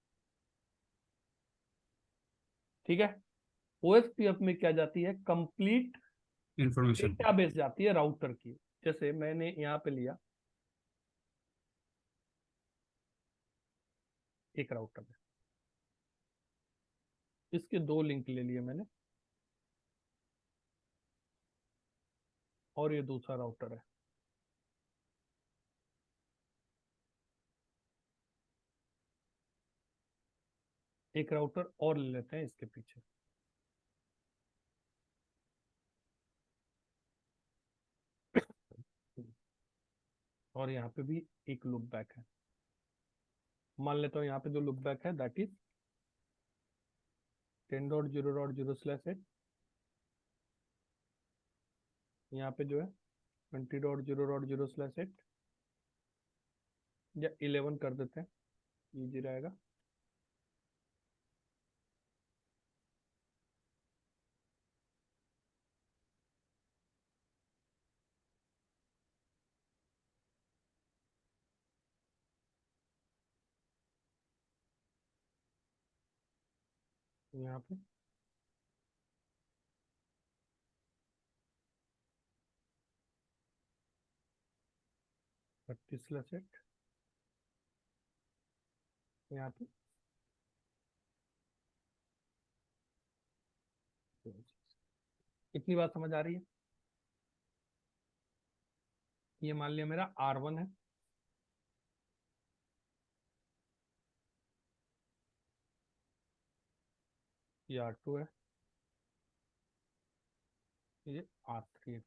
ठीक है? OSPF में क्या जाती है? Complete information. डेटाबेस जाती है राउटर की। जैसे मैंने यहाँ पे लिया एक राउटर है, इसके 2 लिंक ले लिए मैंने, और ये दूसरा राउटर है। एक राउटर और ले लेते हैं इसके पीछे, और यहाँ पे भी एक लूप बैक है। मान लेता हूँ यहाँ पे जो लूप बैक है दैट इज 10.0.0/8। यहाँ पे जो है 20.0.0/8 या 11 कर देते हैं, इजी रहेगा। यहाँ पे 30/8, यहाँ पे इतनी बात समझ आ रही है? ये मान लिया मेरा R1 है, ये R2 है, ये R3 है।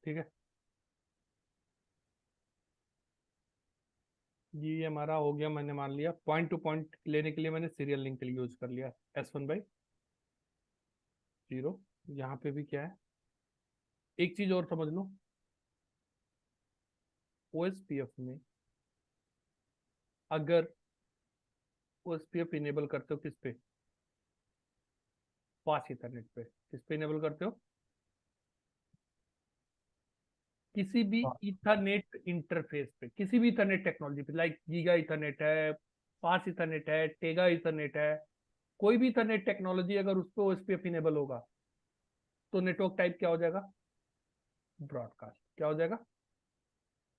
ठीक है? ये हमारा हो गया, मैंने मान लिया पॉइंट टू पॉइंट लेने के लिए मैंने सीरियल लिंक यूज कर लिया S1/0। यहाँ पे भी क्या है, एक चीज और समझ लो, OSPF में अगर OSPF इनेबल करते हो किस पे, फास्ट इथरनेट पे, किस पे इनेबल करते हो, किसी भी हाँ। इथरनेट इंटरफेस पे, किसी भी इथरनेट टेक्नोलॉजी पे, लाइक गीगा इथरनेट है, फास्ट इथरनेट है, टेगा इथरनेट है, कोई भी इथरनेट टेक्नोलॉजी अगर उस पर OSPF इनेबल होगा तो नेटवर्क टाइप क्या हो जाएगा, ब्रॉडकास्ट। क्या हो जाएगा,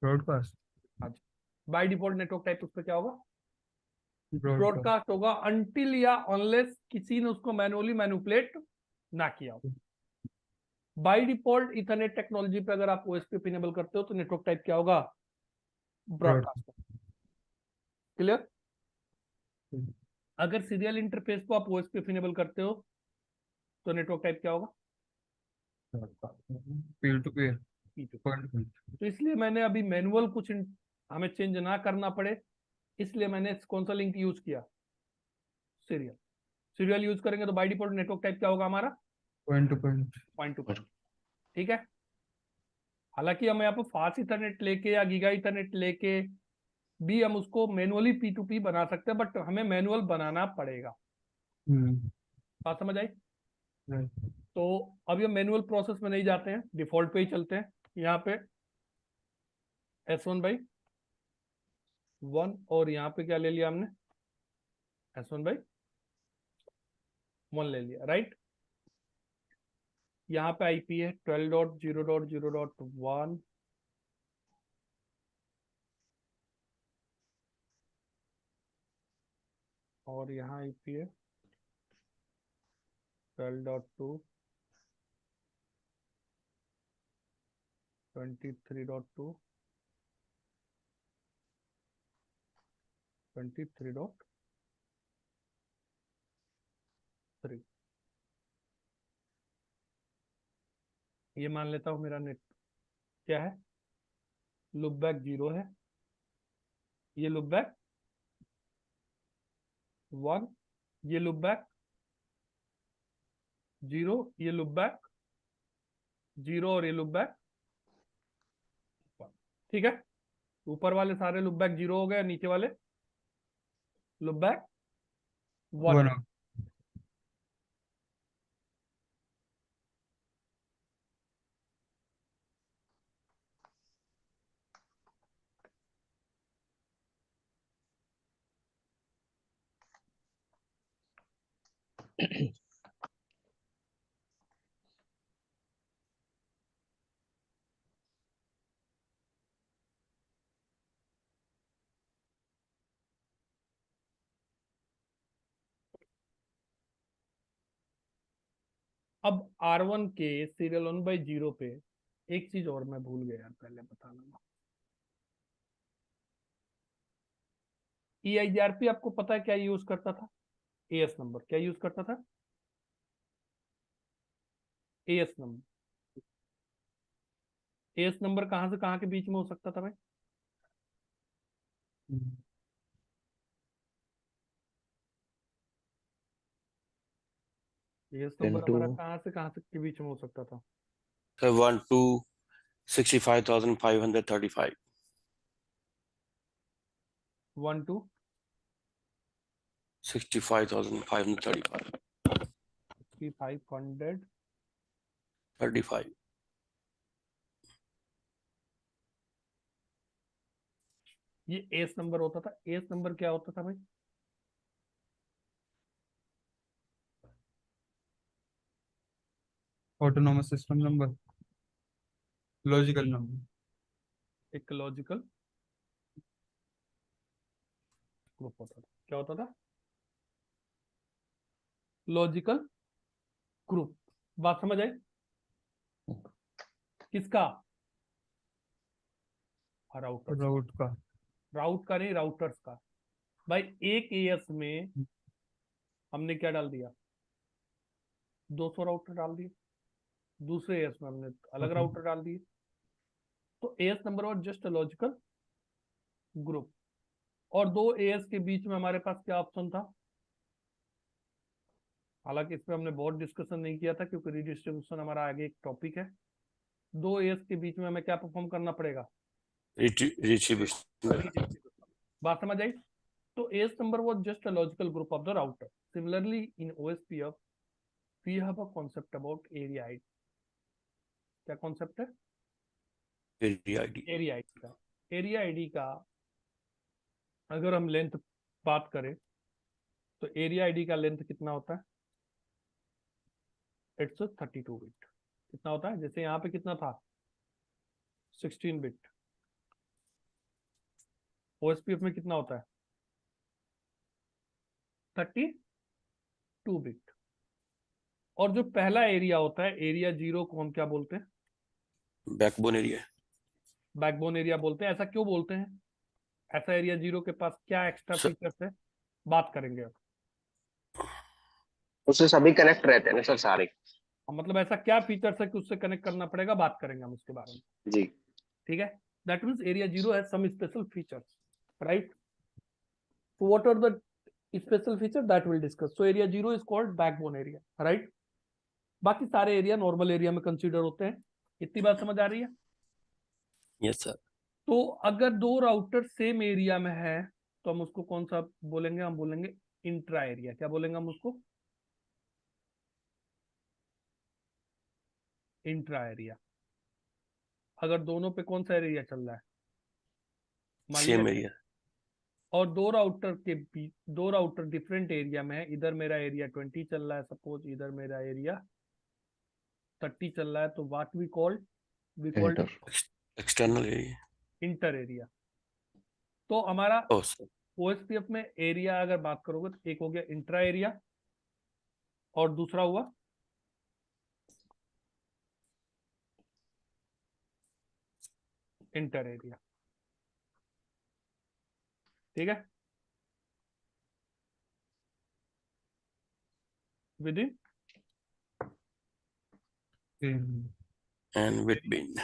ब्रॉडकास्ट। हाँ जी, बाय डिफॉल्ट नेटवर्क टाइप उस पर क्या होगा, ब्रॉडकास्ट। ब्रॉडकास्ट होगा, अनटिल या अनलेस किसी ने उसको मैनुअली मैनिपुलेट ना किया हो। बाय डिफॉल्ट इथरनेट टेक्नोलॉजी पे अगर आप OSPF इनेबल करते हो तो नेटवर्क टाइप क्या होगा, ब्रॉडकास्ट। क्लियर। अगर सीरियल इंटरफेस को आप OSPF इनेबल करते हो तो नेटवर्क टाइप क्या होगा, peer to peer. P2P। Point to point. तो इसलिए मैंने अभी मैनुअल कुछ हमें चेंज ना करना पड़े, इसलिए मैंने कौन सा लिंक यूज किया, सीरियल। सीरियल यूज करेंगे तो बाय डिफॉल्ट नेटवर्क टाइप क्या होगा हमारा, point to point. Point to point. ठीक है। हालांकि हम यहाँ पर फास्ट इथरनेट लेके या गीगा इथरनेट लेके भी हम उसको मैनुअली P2P बना सकते हैं, बट हमें मैनुअल बनाना पड़ेगा। बात समझ आई। तो अब ये मैनुअल प्रोसेस में नहीं जाते हैं, डिफॉल्ट पे ही चलते हैं। यहाँ पे S1/1 और यहाँ पे क्या ले लिया हमने, S1/1 ले लिया, राइट। यहाँ पे IP है 12.0.0.1, और यहाँ IP है 12.2, 23.2, 23.3। ये मान लेता हूँ मेरा नेट क्या है, लुपबैक 0 है, ये लुपबैक 1, ये लुपबैक 0, ये लुपबैक 0 और ये लुपबैक 1। ठीक है। ऊपर वाले सारे लुपबैक 0 हो गए, नीचे वाले लुपबैक 1 वन। हो। अब R1 के सीरियल 1/0 पे एक चीज और मैं भूल गया यार, पहले बताना। EIGRP आपको पता है क्या यूज करता था, AS नंबर क्या यूज करता था, AS नंबर। AS नंबर कहां से कहां के बीच में हो सकता था भाई, AS 10 नंबर to हमारा कहां से कहां तक के बीच में हो सकता था, So 1 to 65,535. 1 to 65,535. 500 35. ये AS नंबर होता था। AS नंबर क्या होता था भाई, autonomous system number. Logical number. एक लॉजिकल ग्रुप होता था। क्या होता था, लॉजिकल ग्रुप। बात समझ आई, किसका, राउटर, राउट का। राउट का नहीं, राउटर्स का। भाई एक AS में हमने क्या डाल दिया, 200 राउटर डाल दिए, दूसरे AS में हमने अलग राउटर डाल दिए। तो AS नंबर और जस्ट लॉजिकल ग्रुप। और दो एएस के बीच में हमारे पास क्या ऑप्शन था? हालांकि इस पे हमने बहुत डिस्कशन नहीं किया था क्योंकि रीडिस्ट्रीब्यूशन हमारा आगे एक टॉपिक है। दो एएस के बीच में हमें क्या परफॉर्म करना पड़ेगा? Retribution. बात समझ आई? तो as number was just a logical group of the router. Similarly, in OSPF, we have a concept about area ID. क्या कॉन्सेप्ट है? Area ID. एरिया आईडी का। एरिया आईडी का अगर हम लेंथ बात करें तो एरिया आईडी का लेंथ कितना होता है? It's 32 bit. कितना होता है? जैसे यहाँ पे कितना था? 16 बिट। ओएसपीएफ में कितना होता है? 32 बिट। और जो पहला एरिया होता है, एरिया 0 को हम क्या बोलते हैं? Backbone area. बैकबोन एरिया बोलते हैं। ऐसा क्यों बोलते हैं? ऐसा एरिया 0 के पास क्या एक्स्ट्रा सर- फीचर्स है? बात करेंगे अब। उससे सभी कनेक्ट रहते हैं ना सर सारे। मतलब ऐसा क्या फीचर्स है कि उससे कनेक्ट करना पड़ेगा? बात करेंगे हम उसके बारे में। जी। ठीक है, that means area 0 has some special features, right? So what are the special features that we'll discuss? So area 0 is called backbone area, right? बाकी सारे एरिया नॉर्मल एरिया में कंसीडर होते हैं। इतनी बात समझ आ रही है? Yes, sir. तो अगर दो राउटर सेम एरिया में है तो हम उसको कौन सा बोलेंगे? हम बोलेंगे इंट्रा एरिया। क्या बोलेंगे हम उसको? Intra area. अगर दोनों पे कौन सा एरिया चल रहा है? मान Same लिया area. और दो राउटर के बीच, दो राउटर डिफरेंट एरिया में है। इधर मेरा एरिया 20 चल रहा है सपोज, इधर मेरा एरिया 30 चल रहा है, तो what we called Enter. External area. Inter area. तो हमारा Oh, sir. ओएसपीएफ में एरिया अगर बात करोगे तो एक हो गया इंट्रा एरिया और दूसरा हुआ इंटर एरिया। ठीक है, with in And between.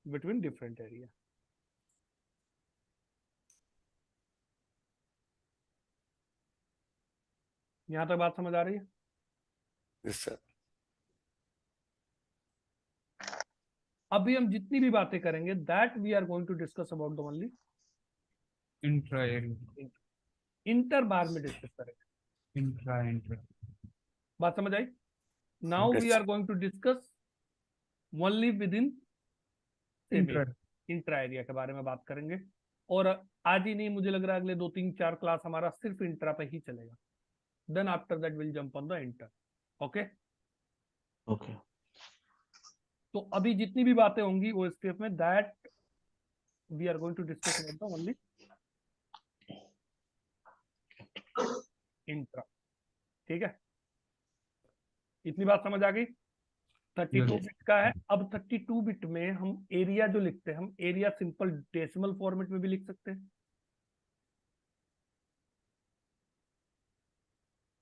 Between different area. यहां तक बात समझ आ रही है? Yes, sir. अभी हम जितनी भी बातें करेंगे that we are going to discuss about the only intra area, inter बार में डिस्कस करेंगे। इंट्रा बात समझ आई? Now Yes, we are going to discuss only within intra intra area के बारे में बात करेंगे। और आज ही नहीं, मुझे लग रहा है अगले 2-3-4 क्लास हमारा सिर्फ इंट्रा पे ही चलेगा। Then after that will jump on the inter. Okay, Okay. तो अभी जितनी भी बातें होंगी ओएसपीएफ में that we are going to discuss about the only intra. ठीक है, इतनी बात समझ आ गई? 32 Yes. बिट का है। अब 32 बिट में हम एरिया जो लिखते हैं, हम एरिया सिंपल डेसिमल फॉर्मेट में भी लिख सकते हैं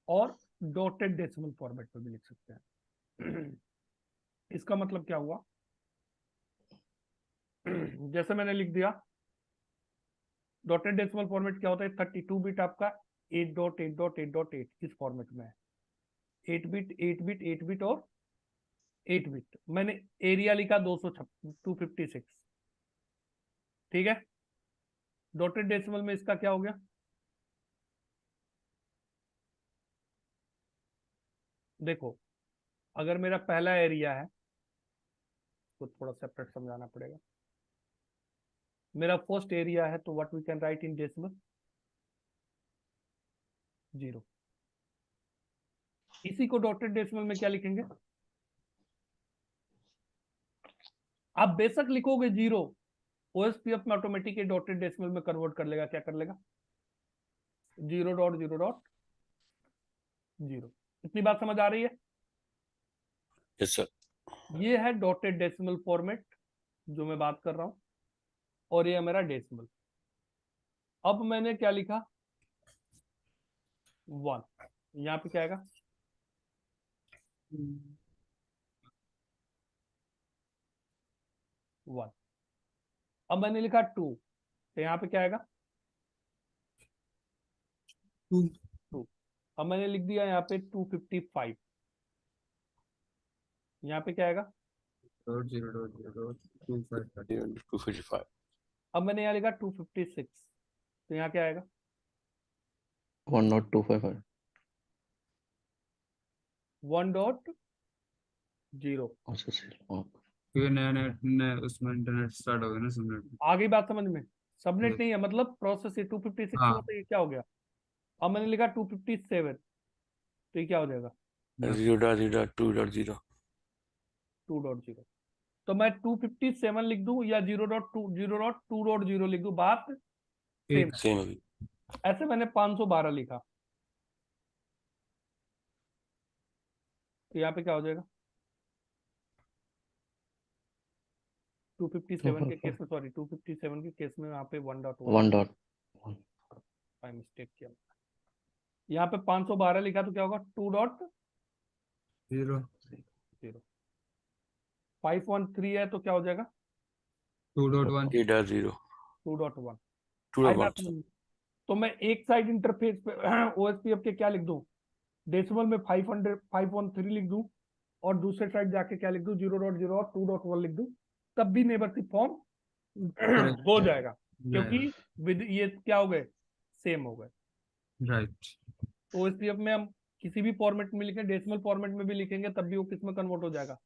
और डॉटेड डेसिमल फॉर्मेट में भी लिख सकते हैं। इसका मतलब क्या हुआ? जैसे मैंने लिख दिया, डॉटेड डेसिमल फॉर्मेट क्या होता है? 32 बिट आपका 8.8.8.8 इस फॉर्मेट में है। 8 बिट 8 बिट 8 बिट और 8 बिट। मैंने एरिया लिखा 256। ठीक है, डॉटेड डेसिमल में इसका क्या हो गया? देखो, अगर मेरा पहला एरिया है तो थोड़ा सेपरेट समझाना पड़ेगा। मेरा फर्स्ट एरिया है तो what we can write in decimal? 0। इसी को डॉटेड डेसिमल में क्या लिखेंगे? आप बेशक लिखोगे 0, ओएसपीएफ में ऑटोमेटिक डॉटेड डेसिमल में कन्वर्ट कर लेगा। क्या कर लेगा? 0.0.0। इतनी बात समझ आ रही है? Yes, sir. ये है डॉटेड डेसिमल फॉर्मेट जो मैं बात कर रहा हूं, और ये है मेरा डेसिमल। अब मैंने क्या लिखा? 1। यहाँ पे क्या आएगा? 1। अब मैंने लिखा 2, तो यहाँ पे क्या आएगा? 2। अब मैंने लिख दिया यहाँ पे 255। यहाँ पे क्या आएगा? Dot zero dot zero dot 255 255. अब मैंने यहाँ लिखा 256, तो यहाँ क्या आएगा? 1.255. 1.0। अच्छा अच्छा। क्योंकि नया नया उसमें इंटरनेट स्टार्ट हो गया ना सबनेट। आ गई बात समझ में? सबनेट नहीं है मतलब प्रोसेस, ये 256 हाँ। हुआ तो ये क्या हो गया? अब मैंने लिखा 257, तो ये क्या हो जाएगा? 0.0.2.0. 2.0। तो मैं 257 लिख दूं या 0.2.0 लिख दूं, बात सेम। Same अभी. ऐसे मैंने 512 लिखा, तो यहाँ पे क्या हो जाएगा? 257 के केस में, सॉरी 257 के केस में यहाँ पे 1.1 1.1. मिस्टेक किया। यहाँ पे 512 लिखा तो क्या होगा? 2.0। 0 513 है तो क्या हो जाएगा? 2.1 3.0. 2.1। 2.1. तो मैं एक साइड इंटरफेस पे OSPF के क्या लिख दूं? डेसिमल में 513 लिख दूं, और दूसरे साइड जाके क्या लिख दूं? 0.0 और 2.1 लिख दूं, तब भी नेबरशिप फॉर्म हो जाएगा, क्योंकि विद ये क्या हो गए? सेम हो गए। राइट। तो OSPF में हम किसी भी फॉर्मेट में लिखें, डेसिमल फॉर्मेट में भी लिखेंगे, तब भी वो किस में कन्वर्ट हो जाएगा?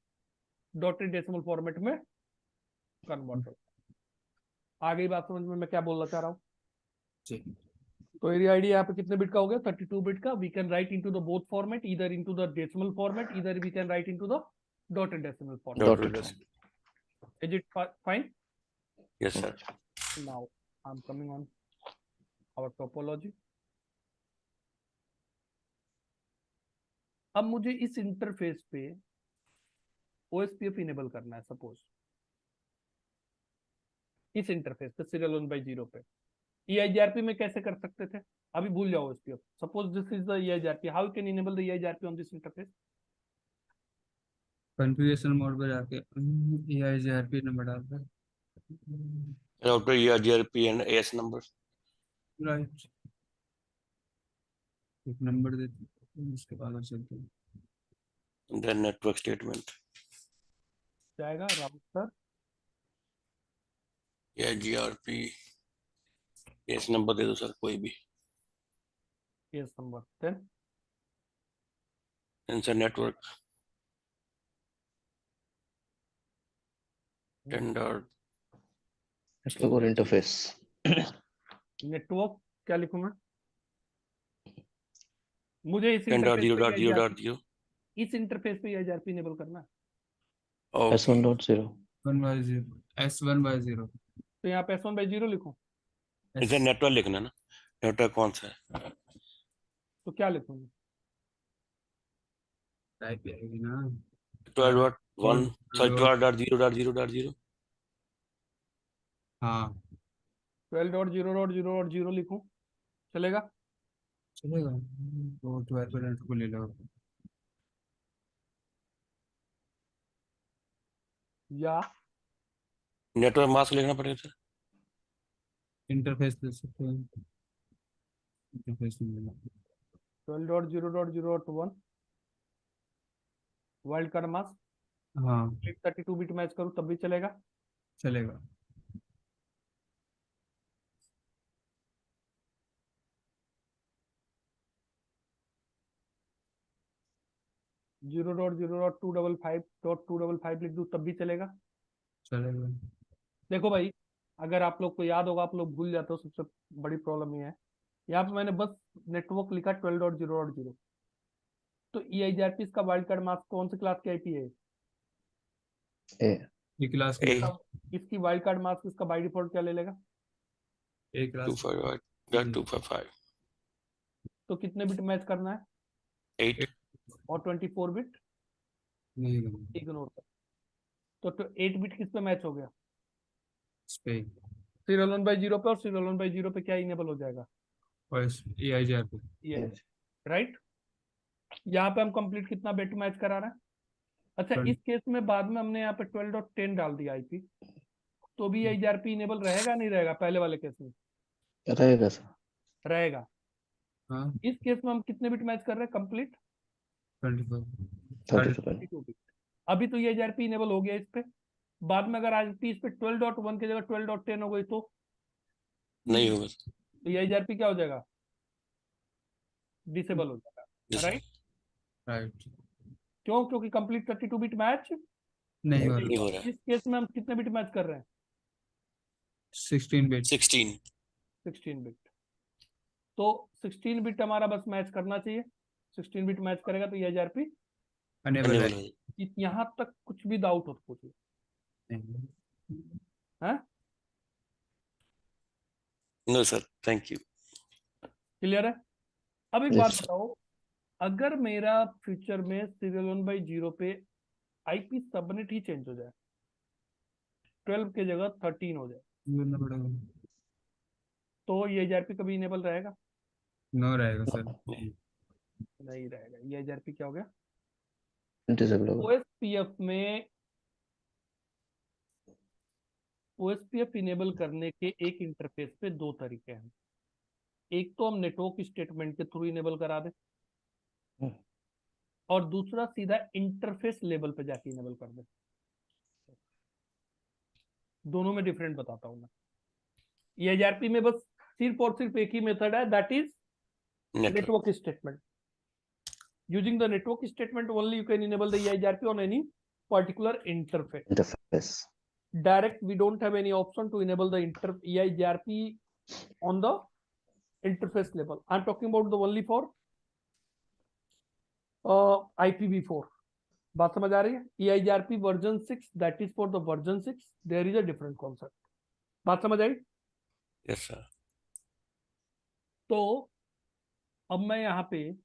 डॉटेड डेसिमल फॉर्मेट में कन्वर्ट हो। आ गई बात समझ में मैं क्या बोलना चाह रहा हूँ? तो एरिया आईडी यहाँ पे कितने बिट का हो गया? 32 बिट का। We can write into the both format, either into the decimal format, either we can write into the dotted decimal format. Dotted decimal. Is it fine? Yes, sir. Now I'm coming on our topology. अब मुझे इस इंटरफेस पे OSPF इनेबल करना है। सपोज इस इंटरफेस पे सीरियल 1/0 पे EIGRP में कैसे कर सकते थे? अभी भूल जाओ OSPF। Suppose this is the EIGRP, how you can enable the EIGRP on this interface? Configuration mode पे जाके EIGRP नंबर डालकर Router EIGRP and AS numbers. Right. एक नंबर देते हैं उसके बाद और चलते हैं। And then network statement. जाएगा राउटर EIGRP. AS number दे दो सर कोई भी. Case number 10, And sir network. 10 dot. Network और interface. नेटवर्क क्या लिखूं मैं? मुझे इस 10.0.0.0. इस इंटरफेस पे EIGRP इनेबल करना है। Okay. S1.0. 1/0 S1/0 तो यहाँ पे S1/0 लिखूं इसे नेटवर्क लिखना ना. नेटवर्क कौन सा है? तो क्या लिखूं? टाइप आएगी ना 12.1. Sorry, 12.0.0.0. हाँ 12.0.0.0 लिखूं, चलेगा? चलेगा। तो 12% को ले लो। या नेटवर्क मास्क लिखना पड़ेगा सर. इंटरफेस दे सकते हैं। इंटरफेस नहीं लेना। 12.0.0.1 वाइल्ड कार्ड मास्क हाँ 32 बिट मैच करूं तब भी चलेगा? चलेगा। जीरो डॉट 0.255.255 लिख दूं तब भी चलेगा? चलेगा। देखो भाई, अगर आप लोग को याद होगा, आप लोग भूल जाते हो, सबसे बड़ी प्रॉब्लम ये है। यहाँ पे मैंने बस नेटवर्क लिखा 12.0.0, तो EIGRP का वाइल्ड कार्ड मास्क कौन से क्लास की आईपी है? ये क्लास ए इसकी वाइल्ड कार्ड मास्क इसका बाय डिफॉल्ट क्या ले लेगा? ए क्लास 255.255. तो कितने बिट मैच करना है? 8. और 24 बिट नहीं करना इग्नोर कर। तो 8 बिट किस पे मैच हो गया? इस पे सीरियल 1/0 पे, और सीरियल 1/0 पे क्या इनेबल हो जाएगा? और EIGRP ये राइट। यहाँ पे हम कंप्लीट कितना बिट मैच करा रहे हैं? अच्छा, इस केस में बाद में हमने यहाँ पे 12.10 डाल दिया आईपी, तो भी ये EIGRP इनेबल रहेगा नहीं रहेगा? पहले वाले केस में रहेगा सर। रहेगा। हाँ इस केस में हम कितने बिट मैच कर रहे हैं? Complete 24 32 bit. अभी तो ये EIGRP इनेबल हो गया इस पे। बाद में अगर आज इस पे 12.1 की जगह 12.10 हो गई तो नहीं होगा ये EIGRP क्या हो जाएगा? डिसेबल हो जाएगा, Yes, राइट? राइट क्यों? क्योंकि कंप्लीट 32 बिट मैच नहीं हो नहीं रहा। हो रहा है। इस केस में हम कितने बिट मैच कर रहे हैं? 16 बिट 16 16 बिट। तो 16 बिट हमारा बस मैच करना चाहिए। 16 बिट मैच करेगा तो ये EIGRP। अनेबल enable है। हो यहाँ तक कुछ भी डाउट हो तो पूछिए। हैं? No sir, thank you. Clear है? अब एक Yes, बात sir. बताओ, अगर मेरा फ्यूचर में सीरियल 1/0 पे IP सबनेट ही चेंज हो जाए, 12 की जगह 13 हो जाए, बोलना पड़ेगा। तो ये EIGRP कभी इनेबल रहेगा? नो रहेगा सर। नहीं रहेगा। ये EIGRP क्या हो गया? डिसेबल होगा। OSPF में OSPF इनेबल करने के एक इंटरफेस पे दो तरीके हैं। एक तो हम नेटवर्क स्टेटमेंट के थ्रू इनेबल करा दें, हम्म। और दूसरा सीधा इंटरफेस लेवल पे जाके इनेबल कर दें। दोनों में डिफरेंट बताता हूं मैं। EIGRP में बस सिर्फ और सिर्फ एक ही मेथड है, that is network network statement. Using the network statement only you can enable the EIGRP on any particular interface. Interface. Direct, we don't have any option to enable the EIGRP on the interface level. I'm talking about the only for IPv4. बात समझ आ रही है? EIGRP version 6, that is for the version 6. There is a different concept. बात समझ आई? Yes sir. तो अब मैं यहाँ पे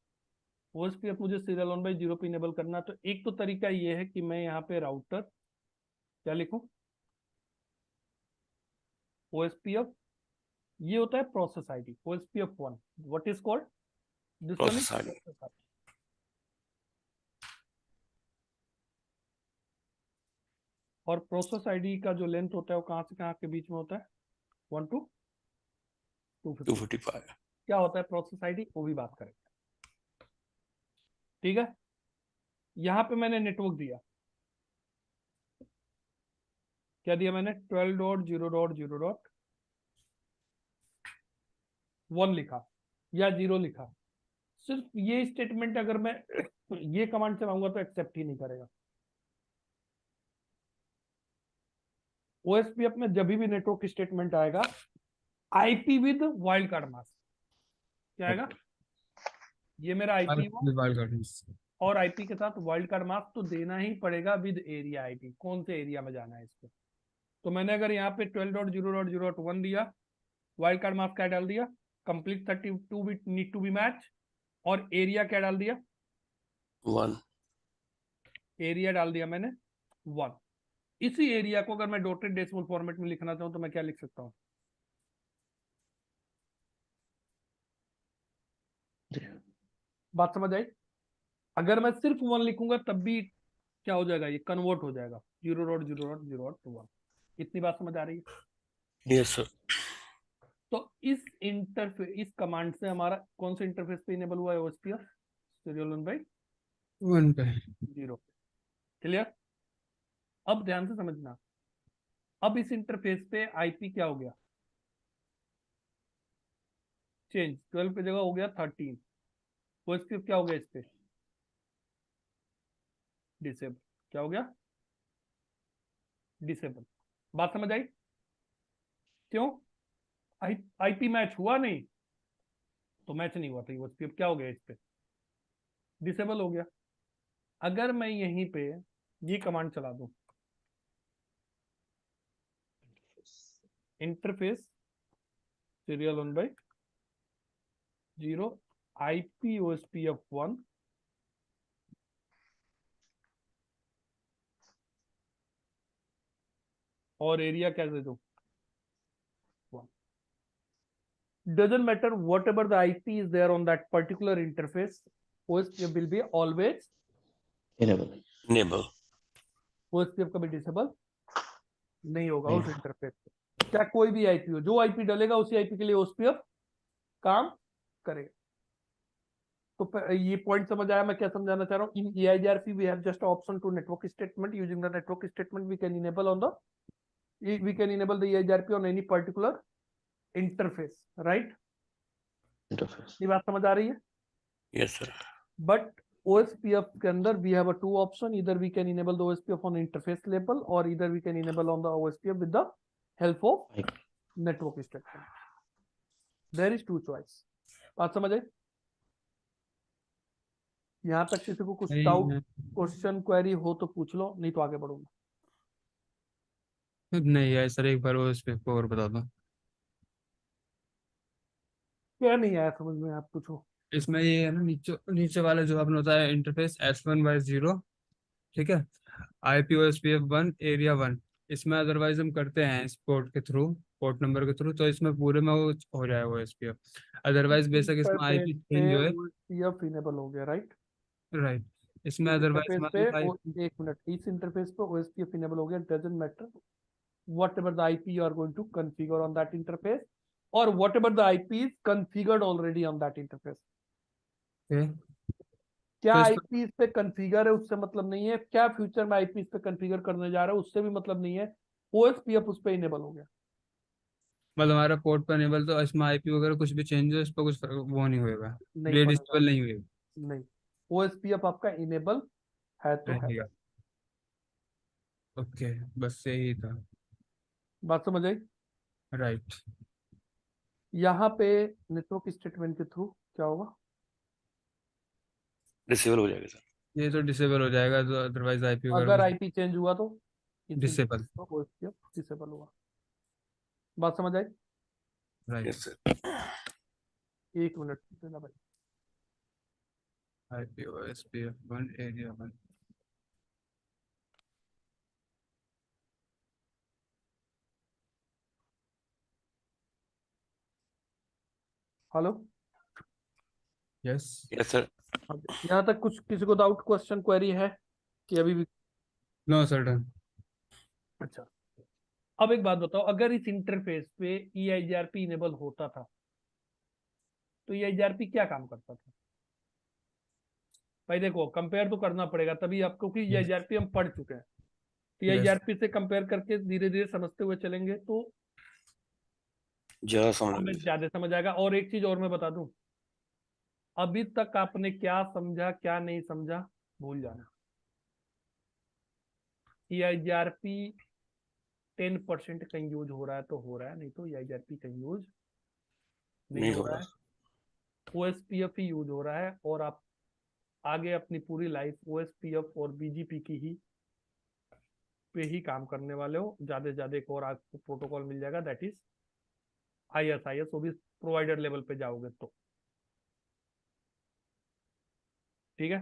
OSPF मुझे सीरियल 1/0 पे इनेबल करना, तो एक तो तरीका ये है कि मैं यहाँ पे राउटर क्या लिखूं? OSPF, ये होता है process ID, OSPF 1, what is called this one is Process ID. और प्रोसेस आईडी का जो लेंथ होता है वो कहाँ से कहाँ के बीच में होता है? 1 to 250। 255 क्या होता है प्रोसेस आईडी, वो भी बात करेंगे। ठीक है, यहाँ पे मैंने नेटवर्क दिया, क्या दिया मैंने? 12.0.0.1 लिखा या 0 लिखा। सिर्फ ये स्टेटमेंट अगर मैं ये कमांड चलाऊंगा तो एक्सेप्ट ही नहीं करेगा। OSPF में जब भी नेटवर्क स्टेटमेंट आएगा, IP with wild card mask, क्या आएगा? ये मेरा IP हुआ और IP के साथ वाइल्ड कार्ड मास्क तो देना ही पड़ेगा विद एरिया IP, कौन से एरिया में जाना है इसको। तो मैंने अगर यहाँ पे 12.0.0.1 दिया, वाइल्ड कार्ड मास्क क्या डाल दिया? Complete 32 bit need to be match, और एरिया क्या डाल दिया? 1 एरिया डाल दिया मैंने 1। इसी एरिया को अगर मैं डॉटेड डेसिमल फॉर्मेट में लिखना चाहूँ तो मैं क्या लिख सकता हूँ? बात समझ आई? अगर मैं सिर्फ 1 लिखूंगा तब भी क्या हो जाएगा? ये कन्वर्ट हो जाएगा 0.0.0.1। इतनी बात समझ आ रही है? Yes sir. तो इस कमांड से हमारा कौन से इंटरफेस पे इनेबल हुआ है OSPF? सीरियल 1/0। क्लियर? अब ध्यान से समझना, अब इस इंटरफेस पे IP क्या हो गया? चेंज, 12 की जगह हो गया 13। OSPF क्या हो गया इस पे? डिसेबल। क्या हो गया? डिसेबल। बात समझ आई? क्यों? IP मैच हुआ नहीं, तो मैच नहीं हुआ था, OSPF क्या हो गया इस पे? डिसेबल हो गया। अगर मैं यहीं पे ये कमांड चला दूं, इंटरफेस सीरियल 1/0 IP OSPF 1, और एरिया क्या दे दूं? 1। Doesn't matter whatever the IP is there on that particular interface, OSPF will be always Enable. enable OSPF कभी डिसेबल नहीं होगा नहीं उस इंटरफेस पे। क्या कोई भी आईपी हो, जो आईपी डलेगा उसी आईपी के लिए ओएसपीएफ काम करेगा। तो ये पॉइंट समझ आया मैं क्या समझाना चाह रहा हूँ? In EIGRP we have just option to network statement, using the network statement we can enable on the we can enable the EIGRP on any particular interface, right? Interface. ये बात समझ आ रही है? Yes, sir. But OSPF के अंदर we have a two option, either we can enable the OSPF on interface level or either we can enable on the OSPF with the help of network statement. There is two choice. बात समझ आई? यहाँ तक किसी को कुछ डाउट, क्वेश्चन, क्वेरी हो तो पूछ लो, नहीं तो आगे बढ़ूंगा। नहीं है सर, एक बार वो इस पे और बता दो। क्या नहीं आया समझ में, आप पूछो। इसमें ये है ना, नीचे नीचे वाला जो आपने बताया इंटरफेस S1/0, ठीक है, IPOSPF1 एरिया 1, इसमें अदरवाइज हम करते हैं इस पोर्ट के थ्रू, पोर्ट नंबर के थ्रू, तो इसमें पूरे में वो हो जाएगा OSPF। अदरवाइज बेशक इसमें आईपी चेंज हो है। OSPF इनेबल हो गया, राइट? राइट, इसमें इस अदरवाइज इंटरफेस मान पे लो एक मिनट, इस इंटरफेस पे OSPF इनेबल हो गया, doesn't matter whatever the IP you are going to configure on that interface or whatever the IP is configured already on that interface. क्या तो इस IP इस पे कॉन्फ़िगर है उससे मतलब नहीं है, क्या फ्यूचर में IP इस पे कॉन्फ़िगर करने जा रहा है उससे भी मतलब नहीं है, OSPF उस पे इनेबल हो गया। मतलब हमारा पोर्ट पर इनेबल, तो इसमें आईपी वगैरह कुछ भी चेंज हो, इस पर कुछ वो नहीं होएगा, नहीं रेट पड़ेगा, स्टेबल नहीं होएगा। नहीं, OSPF आपका इनेबल है तो है। रहेगा। ओके, बस यही था। बात समझ आई? राइट। यहाँ पे नेटवर्क स्टेटमेंट के थ्रू क्या होगा? Disable हो जाएगा सर। ये तो डिसेबल हो जाएगा, तो अदरवाइज आईपी वगैरह अगर कुछ IP चेंज हुआ तो इस डिसेबल। OSPF डिसेबल होगा। बात समझ आई? राइट। Yes, sir. एक मिनट देना भाई। IPOSPF1 area 1। Hello, yes. Yes, sir. यहाँ तक कुछ किसी को डाउट, क्वेश्चन, क्वेरी है कि अभी भी? No sir, done. अच्छा, अब एक बात बताओ, अगर इस इंटरफेस पे EIGRP इनेबल होता था तो EIGRP क्या काम करता था? भाई देखो, कंपेयर तो करना पड़ेगा तभी आपको, क्योंकि EIGRP हम पढ़ चुके हैं। यस। EIGRP से कंपेयर करके धीरे धीरे समझते हुए चलेंगे तो ज्यादा समझ हमें लगे सर। ज्यादा समझ आएगा। और एक चीज और मैं बता दूं, अभी तक आपने क्या समझा क्या नहीं समझा भूल जाना। EIGRP 10% कहीं यूज हो रहा है तो हो रहा है, नहीं तो EIGRP कहीं यूज नहीं नहीं हो हो रहा रहा। है। OSPF ही यूज हो रहा है और आप आगे अपनी पूरी लाइफ OSPF और BGP की ही पे ही काम करने वाले हो। ज्यादा से ज्यादा एक और आपको प्रोटोकॉल मिल जाएगा, दैट इज ISIS, वो भी प्रोवाइडर लेवल पे जाओगे तो। ठीक है,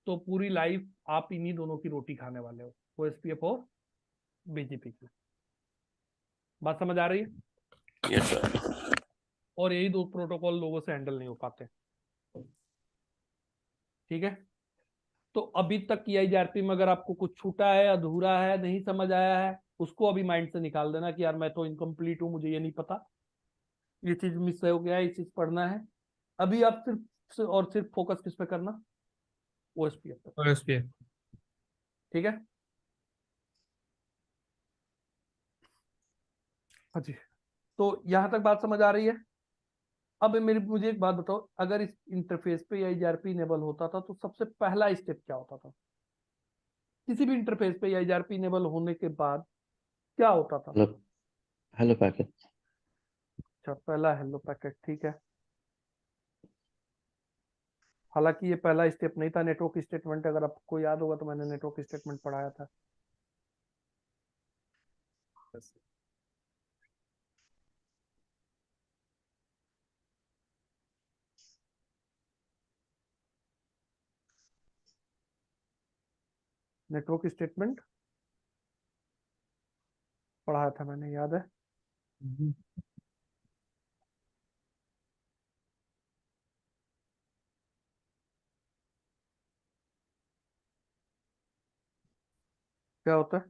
तो पूरी लाइफ आप इन्हीं दोनों की रोटी खाने वाले हो, OSPF और BGP की। बात समझ आ रही है? Yes, sir. और यही दो प्रोटोकॉल लोगों से हैंडल नहीं हो पाते। ठीक है, तो अभी तक EIGRP में अगर आपको कुछ छूटा है, अधूरा है, नहीं समझ आया है, उसको अभी माइंड से निकाल देना कि यार मैं तो इनकम्प्लीट हूँ, मुझे ये नहीं पता, ये चीज मिस हो गया है, ये चीज पढ़ना है। अभी आप सिर्फ और सिर्फ फोकस किस पे करना? OSPF पे। OSPF। ठीक है, हाँ जी। तो यहाँ तक बात समझ आ रही है? अब मुझे एक बात बताओ, अगर इस इंटरफेस पे EIGRP इनेबल होता था तो सबसे पहला स्टेप क्या होता था? किसी भी इंटरफेस पे EIGRP इनेबल होने के बाद क्या होता था? Hello, hello packet. अच्छा, पहला हेलो पैकेट, ठीक है। हालांकि ये पहला स्टेप नहीं था, नेटवर्क स्टेटमेंट, अगर आपको याद होगा तो मैंने नेटवर्क स्टेटमेंट पढ़ाया था। नेटवर्क स्टेटमेंट पढ़ाया था मैंने, याद है? क्या होता है?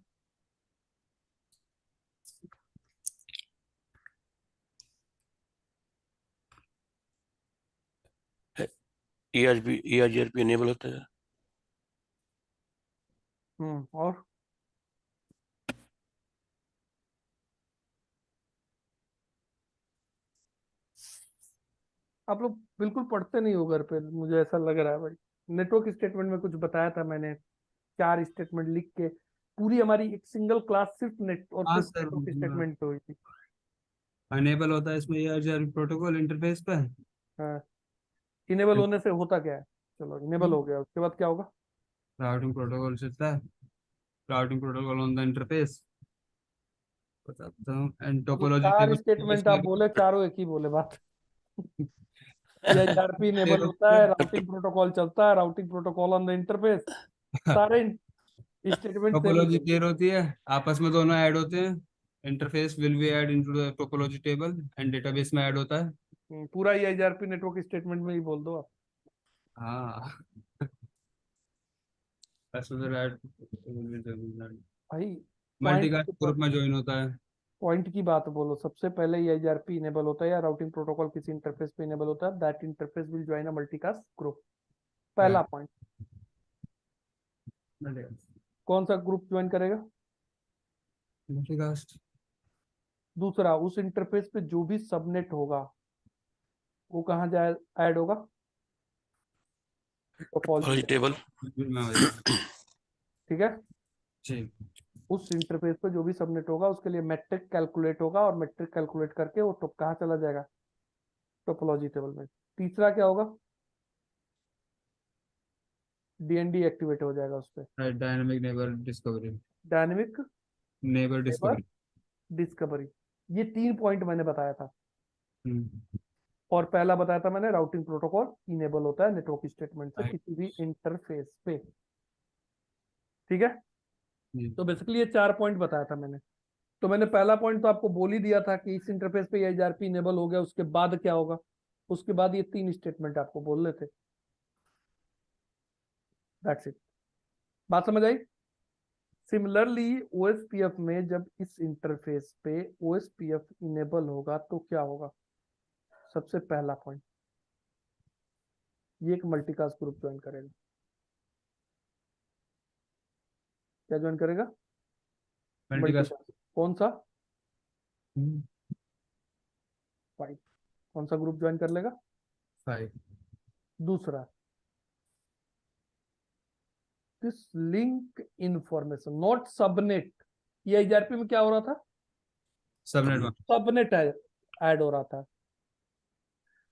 ERGRP enable होता है। और आप लोग बिल्कुल पढ़ते नहीं हो घर पे, मुझे ऐसा लग रहा है भाई। नेटवर्क स्टेटमेंट में कुछ बताया था मैंने, 4 स्टेटमेंट लिख के पूरी हमारी एक सिंगल क्लास सिर्फ नेट और हाँ सिर्फ सर, नेटवर्क स्टेटमेंट पे हुई थी। अनेबल होता है इसमें ERGRP प्रोटोकॉल इंटरफेस पे। हाँ, इनेबल होने से होता क्या है? चलो इनेबल हो गया, उसके बाद क्या होगा? राउटिंग प्रोटोकॉल चलता है, routing protocol on the interface बताता हूँ, एंड तो टोपोलॉजी 4 स्टेटमेंट आप टेबल। बोले, चारों एक ही बोले बात। EIGRP इनेबल होता है, राउटिंग प्रोटोकॉल चलता है, routing protocol on the interface, सारे स्टेटमेंट सेम ही टोपोलॉजी बोले। पेयर होती है, आपस में दोनों ऐड होते हैं। Interface will be add into the topology table and database में ऐड होता है। पूरा EIGRP नेटवर्क स्टेटमेंट में ही बोल दो आप। हाँ as well as भाई मल्टीकास्ट ग्रुप में ज्वाइन होता है। पॉइंट की बात बोलो, सबसे पहले EIGRP इनेबल होता है या राउटिंग प्रोटोकॉल किसी इंटरफेस पे इनेबल होता है, that interface will join a multicast group. पहला पॉइंट, कौन सा ग्रुप ज्वाइन करेगा? मल्टीकास्ट। दूसरा, उस इंटरफेस पे जो भी सबनेट होगा वो कहाँ जाए, ऐड होगा? Topology table. ठीक है, जी। उस इंटरफेस पे जो भी सबनेट होगा उसके लिए मैट्रिक कैलकुलेट होगा, और मैट्रिक कैलकुलेट करके वो तो कहाँ चला जाएगा? टोपोलॉजी टेबल में। तीसरा क्या होगा? DND एक्टिवेट हो जाएगा उस पर, dynamic neighbour discovery. Dynamic neighbour discovery. Discovery. ये 3 पॉइंट मैंने बताया था, और पहला बताया था मैंने, राउटिंग प्रोटोकॉल इनेबल होता है नेटवर्क स्टेटमेंट से किसी भी इंटरफेस पे। ठीक है, तो बेसिकली ये 4 पॉइंट बताया था मैंने। तो मैंने पहला पॉइंट तो आपको बोल ही दिया था कि इस इंटरफेस पे EIGRP इनेबल हो गया, उसके बाद क्या होगा? उसके बाद ये 3 स्टेटमेंट आपको बोल रहे थे। दैट्स इट, बात समझ आई? सिमिलरली OSPF में जब इस इंटरफेस पे OSPF इनेबल होगा तो क्या होगा? सबसे पहला पॉइंट, ये एक मल्टीकास्ट ग्रुप ज्वाइन करेगा। क्या ज्वाइन करेगा? मल्टीकास्ट। मल्टीकास्ट। कौन सा? 5। कौन सा ग्रुप ज्वाइन कर लेगा? 5। दूसरा, this link information not subnet. EIGRP में क्या हो रहा था? सबनेट। सबनेट ऐड हो रहा था।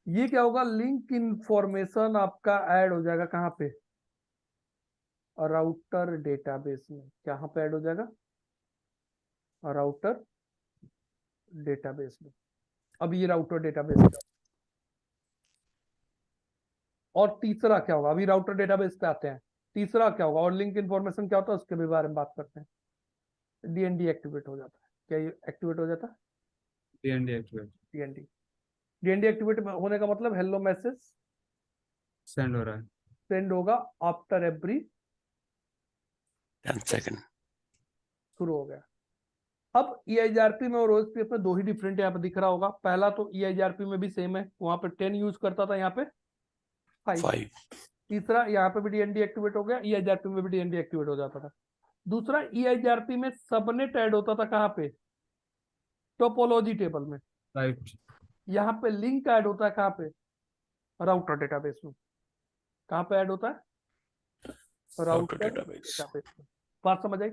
ये क्या होगा? लिंक इंफॉर्मेशन आपका ऐड हो जाएगा कहाँ पे? राउटर डेटाबेस में। कहाँ पे ऐड हो जाएगा? राउटर डेटाबेस में। अब ये राउटर डेटाबेस का, और तीसरा क्या होगा? अभी राउटर डेटाबेस पे आते हैं। तीसरा क्या होगा? और लिंक इंफॉर्मेशन क्या होता है उसके भी बारे में बात करते हैं। DND एक्टिवेट हो जाता है। क्या ये एक्टिवेट हो जाता है? DND activate. DND एक्टिवेट होने का मतलब हेलो मैसेज सेंड हो रहा है। सेंड होगा आफ्टर एवरी 10 सेकंड। शुरू हो गया। अब EIGRP में और OSPF में 2 ही डिफरेंट यहाँ पे दिख रहा होगा। पहला तो EIGRP में भी सेम है, वहां पे 10 यूज करता था, यहाँ पे 5। 5। तीसरा, यहाँ पे भी DND एक्टिवेट हो गया, EIGRP में भी DND एक्टिवेट हो जाता था। दूसरा, EIGRP में सबनेट ऐड होता था कहाँ पे? टोपोलॉजी टेबल में। राइट। यहाँ पे लिंक ऐड होता है कहाँ पे? राउटर डेटाबेस में। कहाँ पे ऐड होता है? Router database. डेटाबेस में। बात समझ आई?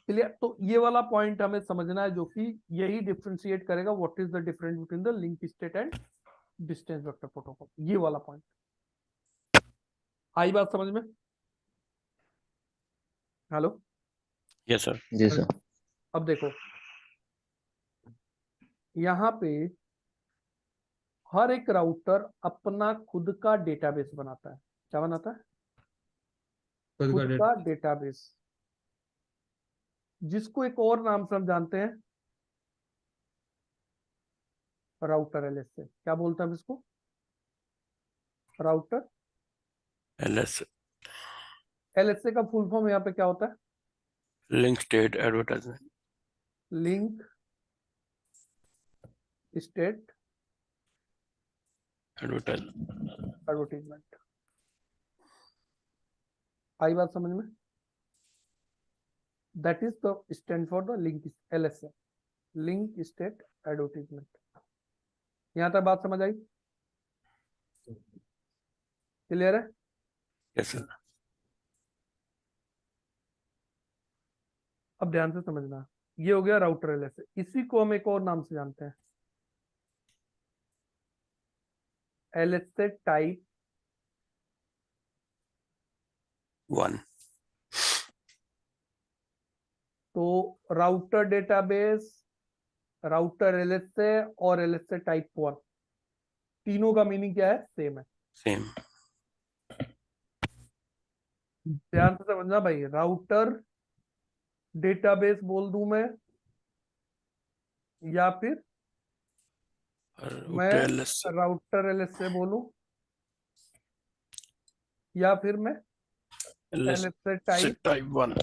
क्लियर? तो ये वाला पॉइंट हमें समझना है, जो कि यही डिफरेंशिएट करेगा what is the difference between the link state and distance vector protocol. ये वाला पॉइंट आई बात समझ में? हेलो? Yes sir. जी सर। अब देखो, यहाँ पे हर एक राउटर अपना खुद का डेटाबेस बनाता है। क्या बनाता है? खुद का डेटाबेस, जिसको एक और नाम से हम जानते हैं, राउटर LSA। क्या बोलते हैं हम इसको? राउटर LS LSA का फुल फॉर्म यहाँ पे क्या होता है? Link state advertisement. Link state advertisement. आई बात समझ में? That is the stand for the link, LSA, link state advertisement. यहां तक बात समझ आई? क्लियर है? Yes, sir. अब ध्यान से समझना, ये हो गया राउटर LSA। इसी को हम एक और नाम से जानते हैं, LSA टाइप 1. तो राउटर डेटाबेस, राउटर LSA और LSA टाइप 1, तीनों का मीनिंग क्या है? सेम है। Same. ध्यान से समझना भाई, राउटर डेटाबेस बोल दूं मैं, या फिर मैं राउटर LSA बोलूं, या फिर मैं LSA टाइप Type 1.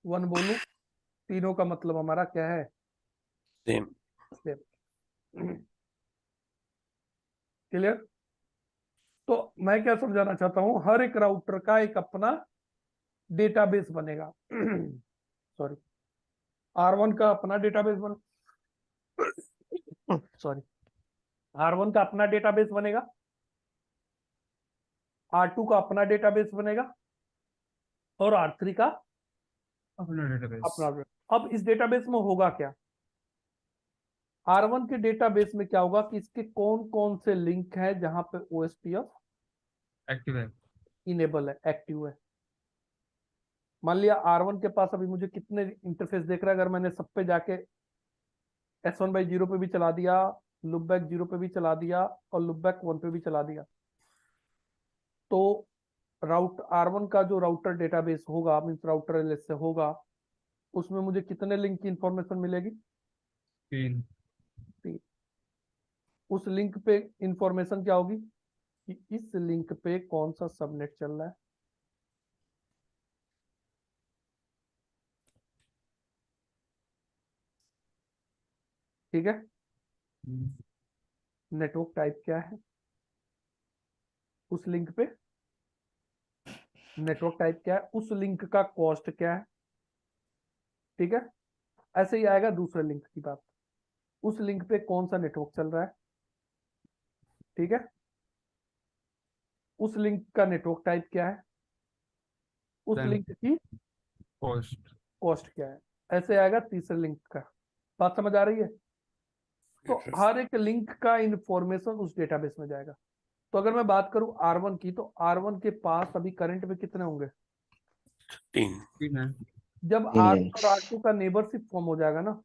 1 बोलूं, तीनों का मतलब हमारा क्या है? Same. क्लियर? तो मैं क्या समझाना चाहता हूं, हर एक राउटर का एक अपना डेटाबेस बनेगा। सॉरी, R1 का अपना डेटाबेस बन सॉरी, R1 का अपना डेटाबेस बनेगा, R2 का अपना डेटाबेस बनेगा, और R3 का अपना डेटाबेस। अपना। अब इस डेटाबेस में होगा क्या? R1 के डेटाबेस में क्या होगा कि इसके कौन कौन से लिंक हैं जहां पे OSPF एक्टिव है। इनेबल है, एक्टिव है। मान लिया R1 के पास अभी मुझे कितने इंटरफेस देख रहा है, अगर मैंने सब पे जाके S1/0 पे भी चला दिया, लुपबैक 0 पे भी चला दिया, और लुपबैक 1 पे भी चला दिया, तो R1 का जो राउटर डेटाबेस होगा, मींस राउटर LSA होगा, उसमें मुझे कितने लिंक की इंफॉर्मेशन मिलेगी? 3। उस लिंक पे इंफॉर्मेशन क्या होगी कि इस लिंक पे कौन सा सबनेट चल रहा है, ठीक है? नेटवर्क टाइप क्या है उस लिंक पे, नेटवर्क टाइप क्या है, उस लिंक का कॉस्ट क्या है, ठीक है? ऐसे ही आएगा दूसरे लिंक की बात, उस लिंक पे कौन सा नेटवर्क चल रहा है, ठीक है? उस लिंक का नेटवर्क टाइप क्या है, उस Then लिंक की कॉस्ट। कॉस्ट क्या है। ऐसे आएगा तीसरे लिंक का। बात समझ आ रही है? तो Yes, sir. हर एक लिंक का इंफॉर्मेशन उस डेटाबेस में जाएगा। तो अगर मैं बात करूं R1 की, तो R1 के पास अभी करंट में कितने होंगे? 3. 3 है। जब तीन R1 लिंक। और R2 का नेबरशिप फॉर्म हो जाएगा ना,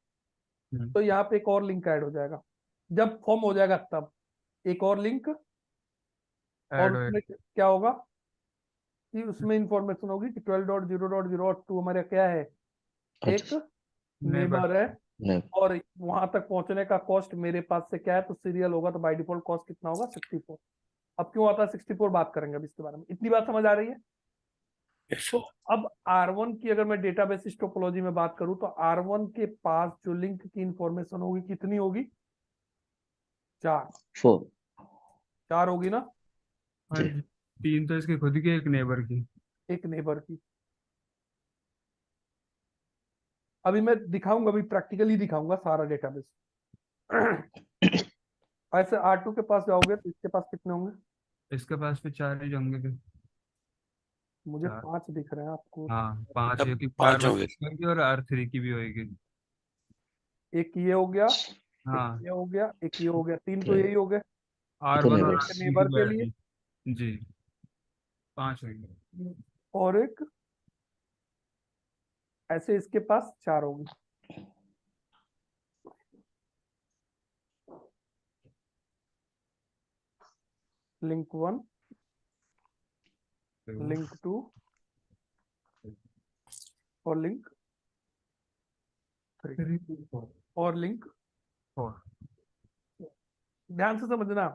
तो यहाँ पे एक और लिंक ऐड हो जाएगा। जब फॉर्म हो जाएगा तब एक और लिंक, और ऐड उसमें क्या होगा कि उसमें इंफॉर्मेशन होगी कि 12.0.0.2 हमारे क्या है, एक नेबर है, नहीं, और वहां तक पहुंचने का कॉस्ट मेरे पास से क्या है, तो सीरियल होगा, तो बाय डिफॉल्ट कॉस्ट कितना होगा? 64। अब क्यों आता है 64, बात करेंगे अब इसके बारे में। इतनी बात समझ आ रही है? Yes, तो sir. अब R1 की अगर मैं डेटाबेस टोपोलॉजी में बात करूं, तो R1 के पास जो लिंक की इंफॉर्मेशन होगी कितनी होगी? 4। 4। 4 होगी ना, और 3 तो इसके खुद के, एक नेबर की। एक नेबर की। अभी मैं दिखाऊंगा, अभी प्रैक्टिकली दिखाऊंगा सारा डेटाबेस। ऐसे R2 के पास जाओगे तो इसके पास कितने होंगे? इसके पास भी 4 ही होंगे फिर। मुझे 4। 5 दिख रहे हैं आपको। हाँ 5, तब क्योंकि 5 4 होंगे. होगी और R3 की भी होगी। एक ये हो गया, एक हाँ ये हो गया, एक ये हो गया, 3 तो यही हो गए। R1 और neighbors? R3 की नेबर तो के ऐड लिए, नहीं। जी 5 होंगे। और एक ऐसे इसके पास 4 होंगे। लिंक 1, लिंक 2 और लिंक 3 और लिंक। 4। ध्यान से समझना,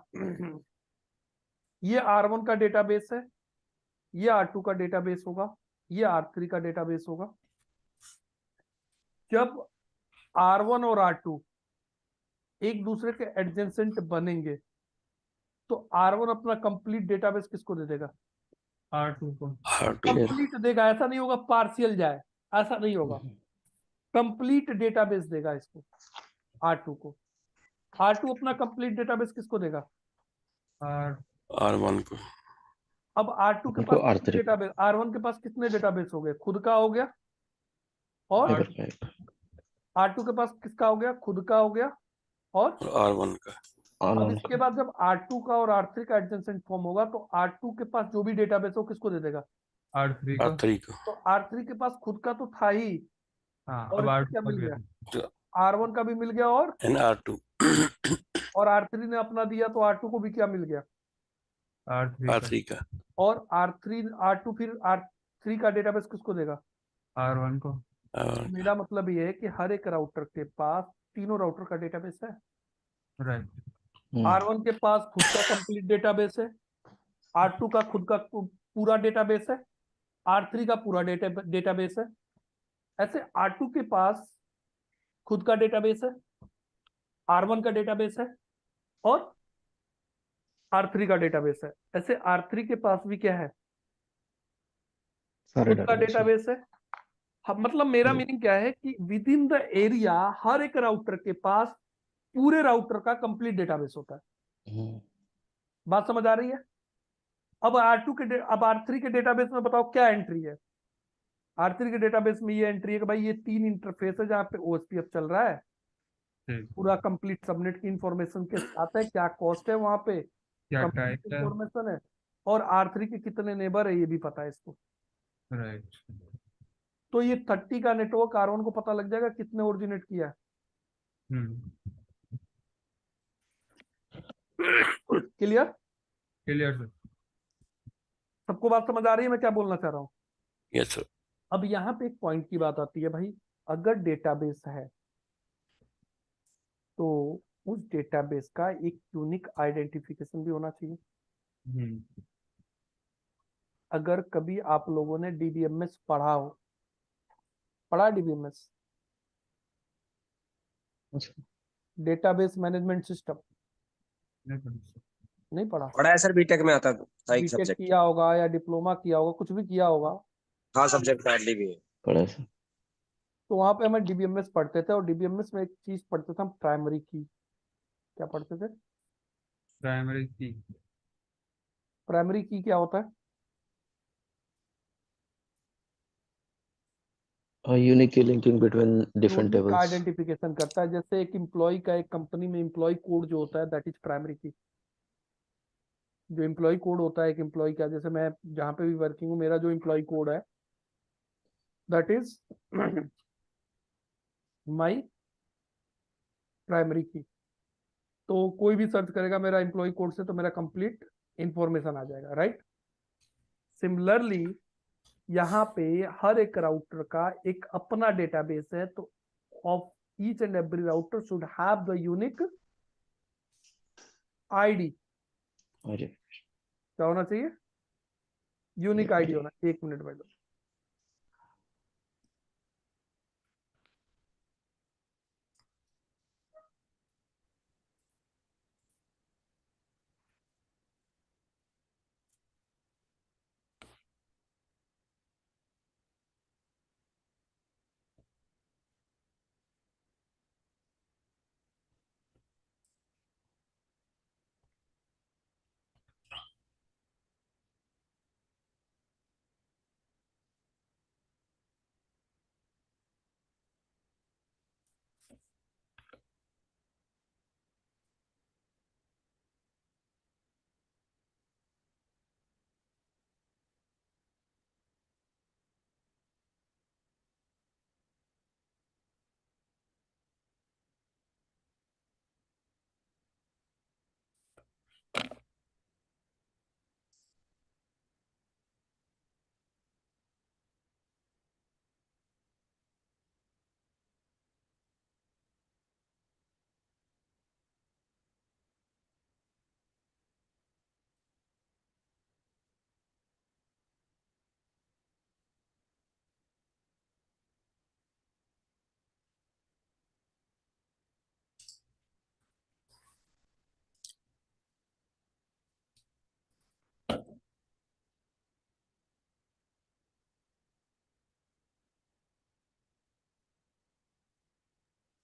ये R1 का डेटाबेस है, ये R2 का डेटाबेस होगा, ये R3 का डेटाबेस होगा। जब R1 और R2 एक दूसरे के एडजेसेंट बनेंगे, तो R1 अपना कंप्लीट डेटाबेस किसको दे देगा? R2 को। R2 कंप्लीट देगा, ऐसा नहीं होगा पार्शियल जाए, ऐसा नहीं होगा, कंप्लीट डेटाबेस देगा इसको, R2 को। R2 अपना कंप्लीट डेटाबेस किसको देगा? R R1 को। अब R2 के उनको पास R3 डेटाबेस, R1 के पास कितने डेटाबेस हो गए? खुद का हो गया, और पेपर फाइल R2 के पास किसका हो गया? खुद का हो गया, और और R1 का। अब ऑन इसके बाद जब R2 का और R3 का एडजेसेंट फॉर्म होगा तो R2 के पास जो भी डेटाबेस हो किसको दे देगा? R3 को। R3 को। तो R3 के पास खुद का तो था ही, हाँ, और अब इसको क्या R2 मिल को गया? दे R1 का भी मिल गया, And R2 और R3 ने अपना दिया तो R2 को भी क्या मिल गया? R3 का। R3 का। और R2 फिर R3 का डेटाबेस किसको देगा? R1 को। R1 मेरा मतलब ये है कि हर एक राउटर के पास तीनों राउटर का डेटाबेस है। राइट। R1 के पास खुद का कंप्लीट डेटाबेस है, R2 का खुद का पूरा डेटाबेस है, R3 का पूरा डेटाबेस है। ऐसे R2 के पास खुद का डेटाबेस है, R1 का डेटाबेस है, और R3 का डेटाबेस है। ऐसे R3 के पास भी क्या है? सारे खुद का डेटाबेस डेटाबेस है। मतलब मेरा जी। मीनिंग क्या है कि विद इन द एरिया हर एक राउटर के पास पूरे राउटर का कंप्लीट डेटाबेस होता है। बात समझ आ रही है? अब अब R3 के डेटाबेस में बताओ क्या एंट्री है? R3 के डेटाबेस में ये एंट्री है कि भाई ये 3 इंटरफेस है जहाँ पे OSPF चल रहा है, ठीक। पूरा कंप्लीट सबनेट की इंफॉर्मेशन के साथ है, क्या कॉस्ट है वहां पे, क्या कंप्लीट टाइप है? इंफॉर्मेशन है, और R3 के कितने नेबर है ये भी पता है इसको। राइट। तो ये 30 का नेटवर्क R1 को पता लग जाएगा कितने ओरिजिनेट किया है। क्लियर? Clear sir. सबको बात समझ आ रही है मैं क्या बोलना चाह रहा हूँ? Yes sir। अब यहाँ पे एक पॉइंट की बात आती है भाई, अगर डेटाबेस है तो उस डेटाबेस का एक यूनिक आइडेंटिफिकेशन भी होना चाहिए। अगर कभी आप लोगों ने DBMS पढ़ा हो, पढ़ा DBMS, डेटाबेस मैनेजमेंट सिस्टम, नहीं पढ़ा? पढ़ा है सर, बीटेक में आता था एक बीटेक सब्जेक्ट। किया होगा या डिप्लोमा किया होगा, कुछ भी किया होगा, हाँ, सब्जेक्ट हार्डली भी है। पढ़ा सर। तो वहां पे हमें DBMS पढ़ते थे, और DBMS में एक चीज पढ़ते थे हम, प्राइमरी की। क्या पढ़ते थे? प्राइमरी की। प्राइमरी की क्या होता है? Unique linking between different unique tables. Identification करता है। जैसे एक एम्प्लॉय का एक कंपनी में एम्प्लॉय कोड जो होता है दैट इज प्राइमरी की। जो एम्प्लॉय कोड होता है एक एम्प्लॉय का, जैसे मैं जहां पे भी वर्किंग हूँ मेरा जो एम्प्लॉय कोड है दैट इज माई प्राइमरी की। तो कोई भी सर्च करेगा मेरा एम्प्लॉय कोड से तो मेरा कंप्लीट इंफॉर्मेशन आ जाएगा, राइट? सिमिलरली यहाँ पे हर एक राउटर का एक अपना डेटाबेस है, तो of each and every router should have the unique ID. अरे क्या होना चाहिए? यूनिक आईडी होना। एक मिनट में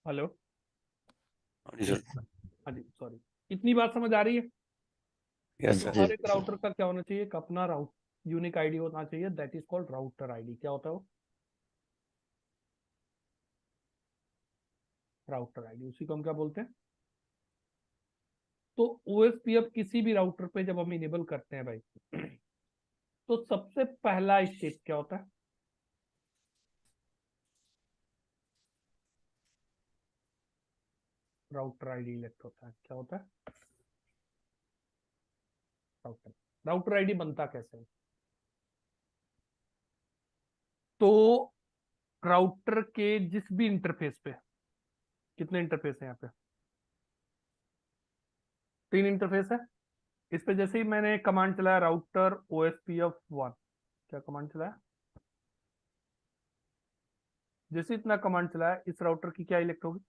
हेलो, जी सर। हाँ जी, सॉरी, इतनी बात समझ आ रही है? यस तो सर। हर एक राउटर का क्या होना चाहिए? एक अपना राउट यूनिक आईडी होना चाहिए, that is called router ID. क्या होता है वो? राउटर आईडी, उसी को हम क्या बोलते हैं? तो ओएसपीएफ किसी भी राउटर पे जब हम इनेबल करते हैं भाई, तो सबसे पहला स्टेप क्या होता है? राउटर आईडी इलेक्ट होता है। क्या होता है? राउटर राउटर आईडी बनता कैसे है? तो राउटर के जिस भी इंटरफेस पे, कितने इंटरफेस है यहाँ पे? 3 इंटरफेस है। इस पे जैसे ही मैंने कमांड चलाया राउटर OSPF1, क्या कमांड चलाया? जैसे इतना कमांड चलाया, इस राउटर की क्या इलेक्ट होगी?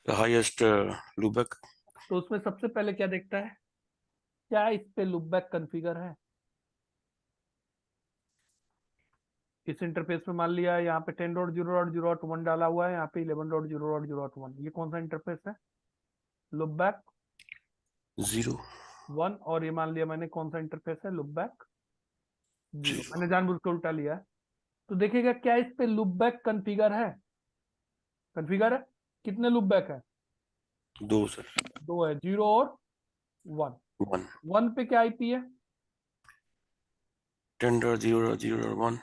Highest loopback. तो उसमें सबसे पहले क्या देखता है? क्या इस पे लूपबैक कॉन्फ़िगर है? इस इंटरफेस में मान लिया यहाँ पे 10.0.0.1 डाला हुआ है, यहाँ पे 11.0.0.1। ये कौन सा इंटरफेस है? लूपबैक 0 1। और ये मान लिया मैंने कौन सा इंटरफेस है? लूपबैक 0। 0। मैंने जानबूझ के उल्टा लिया है। तो देखिएगा क्या इस पे लूपबैक कॉन्फ़िगर है? कॉन्फ़िगर है। कितने लूपबैक है? 2 सर। 2 है, 0 और 1। 1 1 पे क्या आईपी है? 10.0.0.1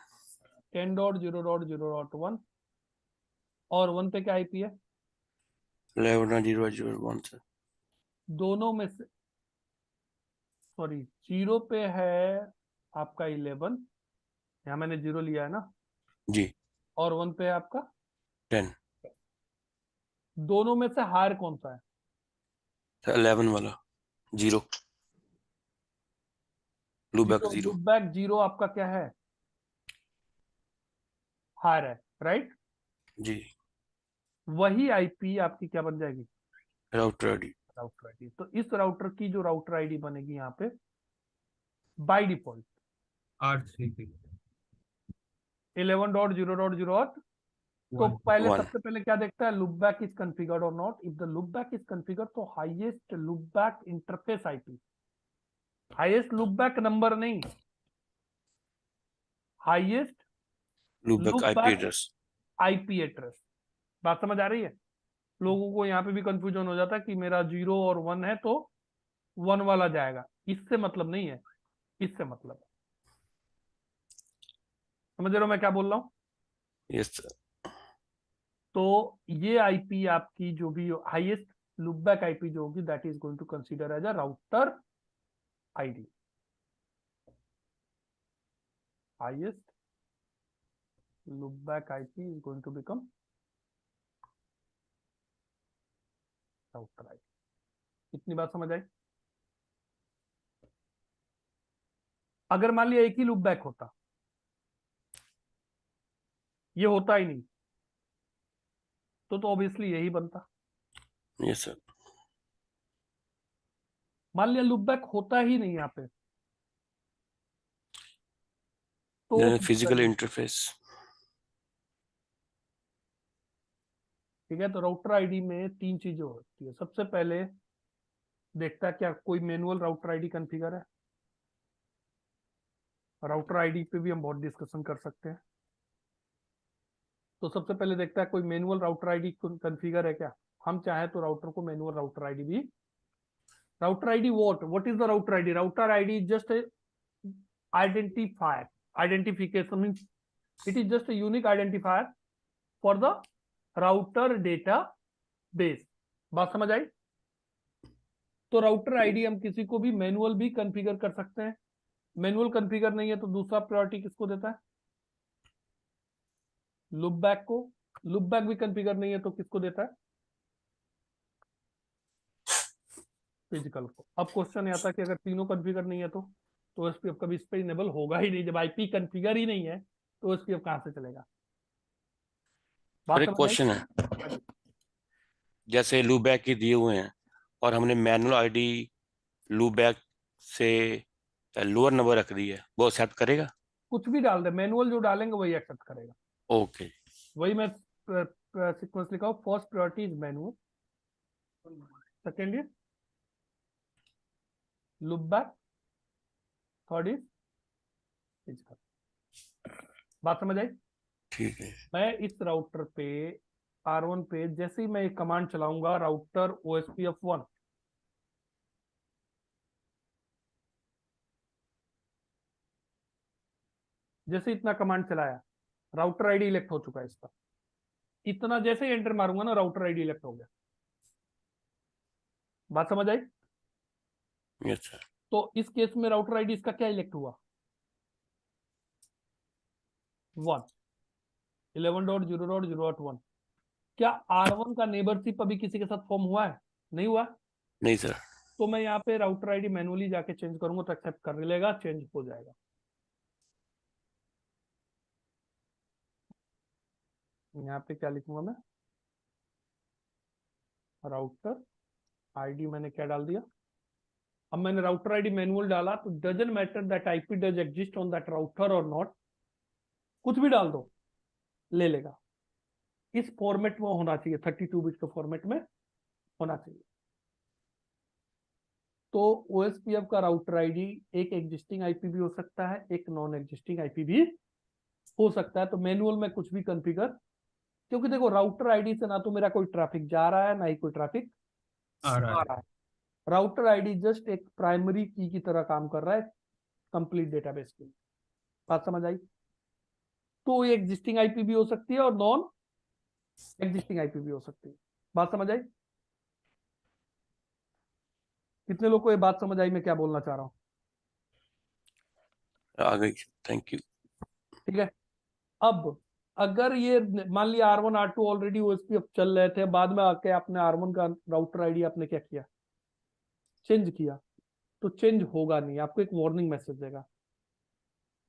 10.0.0.1। और 1 पे क्या आईपी है? 11.0.0.1 सर। दोनों में से, सॉरी, 0 पे है आपका 11, यहाँ मैंने 0 लिया है ना, जी। और 1 पे है आपका 10 दोनों में से हायर कौन सा है? सर। 11 वाला 0 लूपबैक 0। लूपबैक 0 आपका क्या है? हायर है, राइट? जी। वही आईपी आपकी क्या बन जाएगी? Router ID. Router ID. तो इस राउटर की जो राउटर आईडी बनेगी यहाँ पे बाय डिफॉल्ट R3 11.0.0. तो पहले 1 सबसे पहले क्या देखता है? लूपबैक इज कॉन्फ़िगर्ड और not. If the loopback is configured, तो highest loopback interface IP, highest loopback number नहीं, highest loopback IP loopback address. IP address. बात समझ आ रही है? लोगों को यहाँ पे भी कंफ्यूजन हो जाता है कि मेरा 0 और 1 है तो 1 वाला जाएगा। इससे मतलब नहीं है, इससे मतलब है। समझ रहे हो मैं क्या बोल रहा हूँ? Yes sir. तो ये आईपी आपकी जो भी हाईएस्ट लूपबैक आईपी जो होगी, that is going to consider as a router ID. Highest loopback IP is going to become router IP। इतनी बात समझ आई? अगर मान लिया एक ही लूपबैक होता, ये होता ही नहीं, तो ऑब्वियसली यही बनता। Yes sir. मान लिया लूपबैक होता ही नहीं यहाँ पे, तो फिजिकल इंटरफेस। ठीक है। तो राउटर आईडी में 3 चीजें होती है। सबसे पहले देखता है क्या कोई मैनुअल राउटर आईडी कॉन्फ़िगर है। राउटर आईडी पे भी हम बहुत डिस्कशन कर सकते हैं। तो सबसे पहले देखता है कोई मैनुअल राउटर आईडी कॉन्फ़िगर है क्या। हम चाहे तो राउटर को मैनुअल राउटर आईडी भी, router ID what is the router ID? Router ID is just identifier. Identification means it is just a unique identifier for the router database। बात समझ आई? तो राउटर आईडी हम किसी को भी मैनुअल भी कॉन्फ़िगर कर सकते हैं। मैनुअल कॉन्फ़िगर नहीं है तो दूसरा प्रायोरिटी किसको देता है? लूपबैक को। लूपबैक भी कॉन्फ़िगर नहीं है तो किसको देता है? फिजिकल को। अब क्वेश्चन आता है कि अगर तीनों कॉन्फ़िगर नहीं है तो एसपीएफ कभी इस पे इनेबल होगा ही नहीं। जब आईपी कॉन्फ़िगर ही नहीं है तो एसपीएफ कहां से चलेगा? और बात एक समझ आई? क्वेश्चन है, जैसे लूपबैक ही दिए हुए हैं और हमने मैनुअल आईडी लूपबैक से लोअर नंबर रख दी है, वो एक्सेप्ट करेगा? कुछ भी डाल दे, मैनुअल जो डालेंगे वही एक्सेप्ट करेगा। ओके। वही मैं सीक्वेंस लिखा हो, first priority is manual, second is loop back, third is physical. बात समझ आई? ठीक है। मैं इस राउटर पे R1 पे जैसे ही मैं एक कमांड चलाऊंगा, राउटर OSPF1, जैसे इतना कमांड चलाया, राउटर आईडी इलेक्ट हो चुका है इसका। इतना जैसे ही एंटर मारूंगा ना, राउटर आईडी इलेक्ट हो गया। बात समझ आई? Yes sir. तो इस केस में राउटर आईडी इसका क्या इलेक्ट हुआ? 1, 11.0.0.1। क्या R1 का नेबरशिप अभी किसी के साथ फॉर्म हुआ है? नहीं हुआ। नहीं सर। तो मैं यहाँ पे राउटर आईडी मैनुअली जाके चेंज करूंगा तो एक्सेप्ट कर लेगा, चेंज हो जाएगा। यहाँ पे क्या लिखूंगा मैं? राउटर आईडी मैंने क्या डाल दिया? अब मैंने राउटर आईडी मैनुअल डाला तो doesn't matter that IP does exist on that router और नॉट, कुछ भी डाल दो ले लेगा। इस फॉर्मेट में होना चाहिए, 32 बिट के फॉर्मेट में होना चाहिए। तो OSPF का राउटर आईडी एक एग्जिस्टिंग आईपी भी हो सकता है, एक नॉन एग्जिस्टिंग आईपी भी हो सकता है। तो मैनुअल में कुछ भी कॉन्फ़िगर, क्योंकि देखो राउटर आईडी से ना तो मेरा कोई ट्रैफिक जा रहा है ना ही कोई ट्रैफिक आ रहा है। है। राउटर आईडी जस्ट एक प्राइमरी की तरह काम कर रहा है कंप्लीट डेटाबेस के लिए। बात समझ आई? तो ये एग्जिस्टिंग आईपी भी हो सकती है और नॉन एग्जिस्टिंग आईपी भी हो सकती है। बात समझ आई? कितने लोग को ये बात समझ आई मैं क्या बोलना चाह रहा हूँ? आ गई। Thank you. ठीक है। अब अगर ये मान लिया R1 R2 ऑलरेडी OSPF चल रहे थे, बाद में आके आपने R1 का राउटर आईडी आपने क्या किया? चेंज किया। तो चेंज होगा नहीं, आपको एक वार्निंग मैसेज देगा,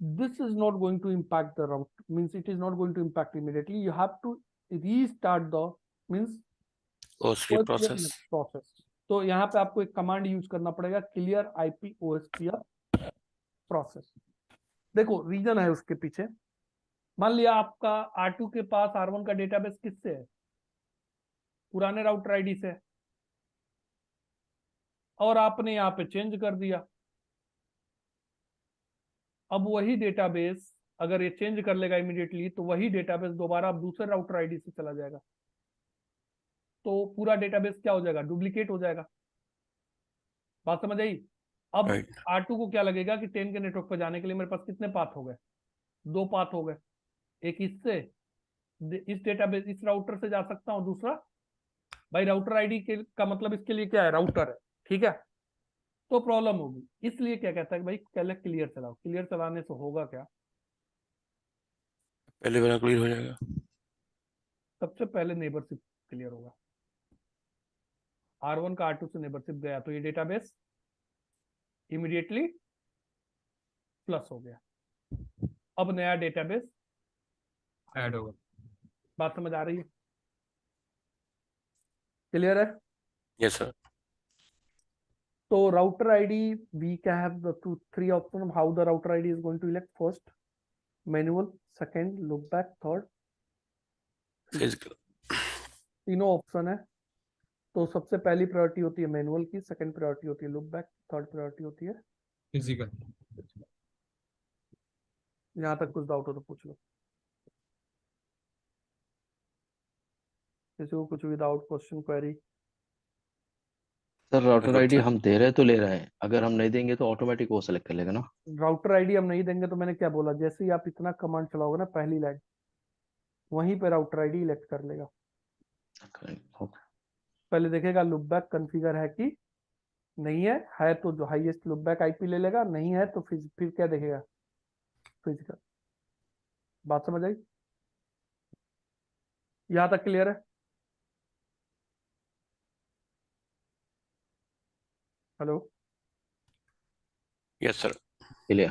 this is not going to impact the route, means it is not going to impact immediately, you have to restart the means OSPF process. process। तो यहाँ पे आपको एक कमांड यूज करना पड़ेगा, क्लियर IP OSPF प्रोसेस। देखो रीजन है उसके पीछे। मान लिया आपका R2 के पास R1 का डेटाबेस किससे है? पुराने राउटर आईडी से, और आपने यहाँ पे चेंज कर दिया। अब वही डेटाबेस अगर ये चेंज कर लेगा इमीडिएटली, तो वही डेटाबेस दोबारा अब दूसरे राउटर आईडी से चला जाएगा, तो पूरा डेटाबेस क्या हो जाएगा? डुप्लीकेट हो जाएगा। बात समझ आई? अब Right. R2 को क्या लगेगा कि 10 के नेटवर्क पर जाने के लिए मेरे पास कितने पाथ हो गए? 2 पाथ हो गए। एक इससे, इस डेटाबेस इस राउटर से जा सकता हूं, दूसरा भाई राउटर आईडी के का मतलब इसके लिए क्या है? राउटर है। ठीक है। तो प्रॉब्लम होगी, इसलिए क्या कहता है कि भाई पहले क्लियर चलाओ। क्लियर चलाने से होगा क्या? पहले वाला क्लियर हो जाएगा। सबसे पहले नेबरशिप क्लियर होगा। R1 का R2 से नेबरशिप गया तो ये डेटाबेस इमीडिएटली प्लस हो गया। अब नया डेटाबेस ऐड होगा। बात समझ आ रही है? क्लियर है? Yes sir. तो router ID we can have the 3 option how the router ID is going to elect. First manual, second loopback, third physical. तीनों ऑप्शन है। तो सबसे पहली प्रायोरिटी होती है मैनुअल की, सेकंड प्रायोरिटी होती है लुक बैक, थर्ड प्रायोरिटी होती है फिजिकल। यहाँ तक कुछ डाउट हो तो पूछ लो। किसी को कुछ without question query? Sir router बिल्कुल आईडी सर। हम दे रहे तो ले रहे हैं, अगर हम नहीं देंगे तो ऑटोमेटिक वो सेलेक्ट कर लेगा ना। राउटर आईडी हम नहीं देंगे तो मैंने क्या बोला, जैसे ही आप इतना कमांड चलाओगे ना पहली लाइन, वहीं पे राउटर आईडी इलेक्ट कर लेगा। ओके। पहले देखेगा लुक बैक कॉन्फ़िगर है कि नहीं है तो जो हाईएस्ट लुक बैक आईपी ले लेगा, नहीं है तो फिर क्या देखेगा? फिजिकल। बात समझ आई? यहां तक क्लियर है? Hello? Yes sir. Clear.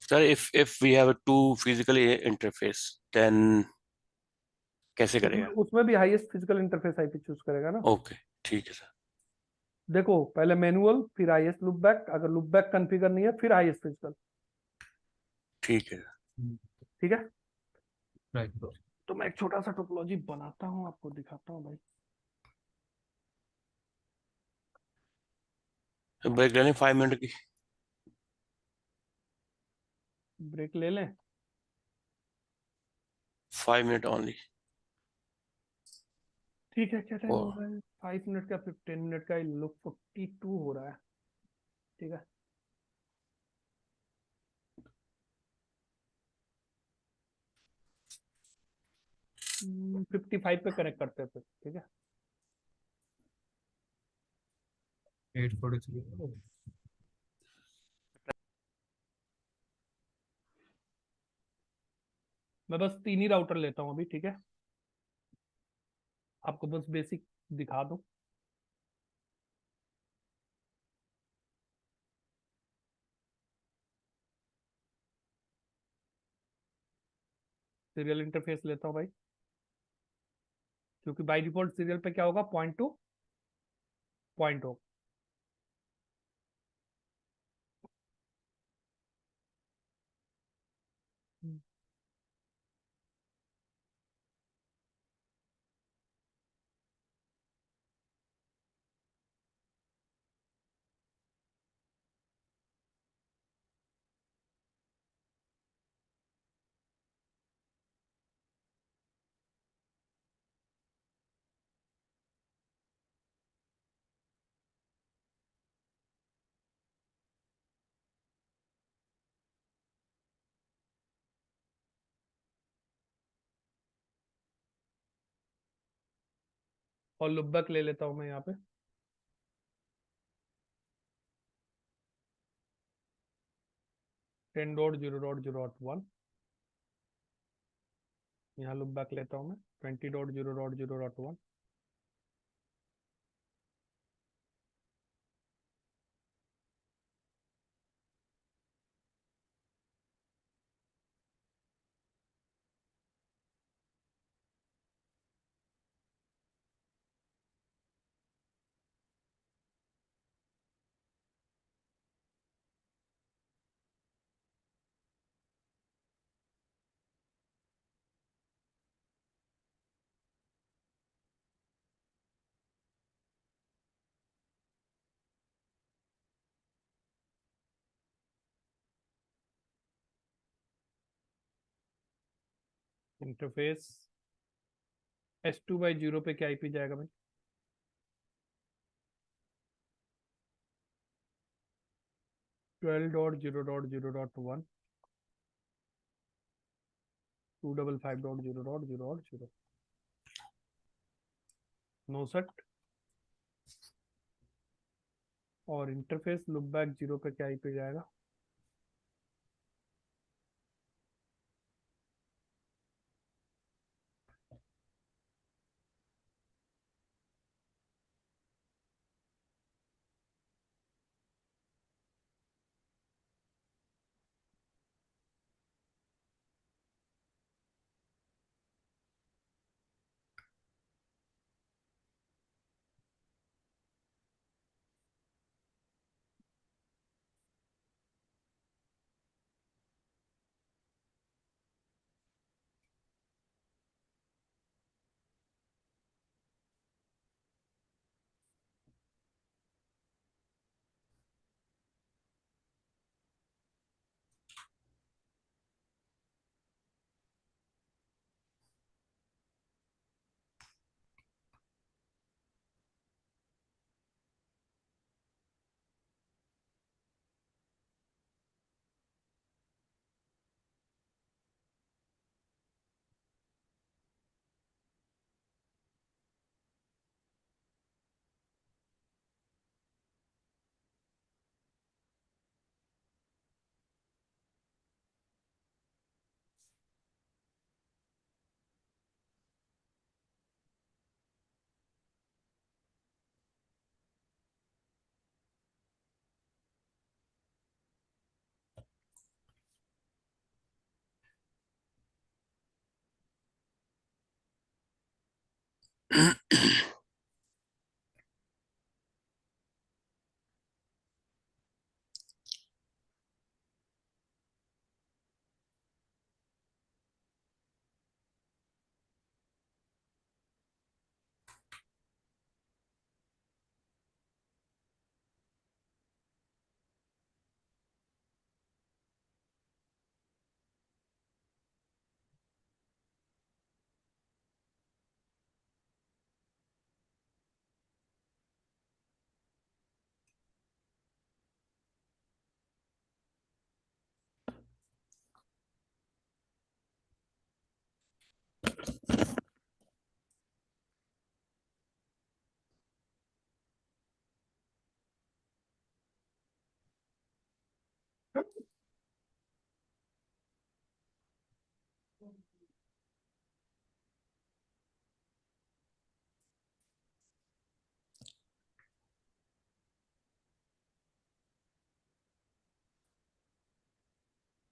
Sir if we have a two physical interface then कैसे करेगा? उसमें भी highest physical interface IP choose करेगा ना। ओके ठीक है सर। देखो पहले मैनुअल, फिर हाईएस्ट लुक बैक, अगर लुक बैक कॉन्फ़िगर नहीं है फिर हाईएस्ट फिजिकल। ठीक है। ठीक है। राइट। तो मैं एक छोटा सा टोपोलॉजी बनाता हूँ, आपको दिखाता हूँ भाई। ब्रेक ले लें 5 मिनट की। ब्रेक ले लें? 5 मिनट ओनली। ठीक है, क्या टाइम ओ हो रहा है? 5 मिनट का, 15 मिनट का, लुक 42 हो रहा है। ठीक है, 55 पे कनेक्ट करते हैं फिर। ठीक है, 8:43। मैं बस 3 ही राउटर लेता हूँ अभी। ठीक है, आपको बस बेसिक दिखा दूं। सीरियल इंटरफेस लेता हूँ भाई, क्योंकि बाय डिफॉल्ट सीरियल पे क्या होगा, पॉइंट टू पॉइंट हो। और लुकबैक ले लेता हूँ मैं यहाँ पे। Ten dot zero dot zero dot one, यहाँ लुकबैक लेता हूँ मैं। 20.0.0.1। इंटरफेस S2/0 पे क्या आईपी जाएगा भाई? 12.0.0.1, 255.0.0.0, 69। और इंटरफेस लुकबैक 0 पे क्या आईपी जाएगा?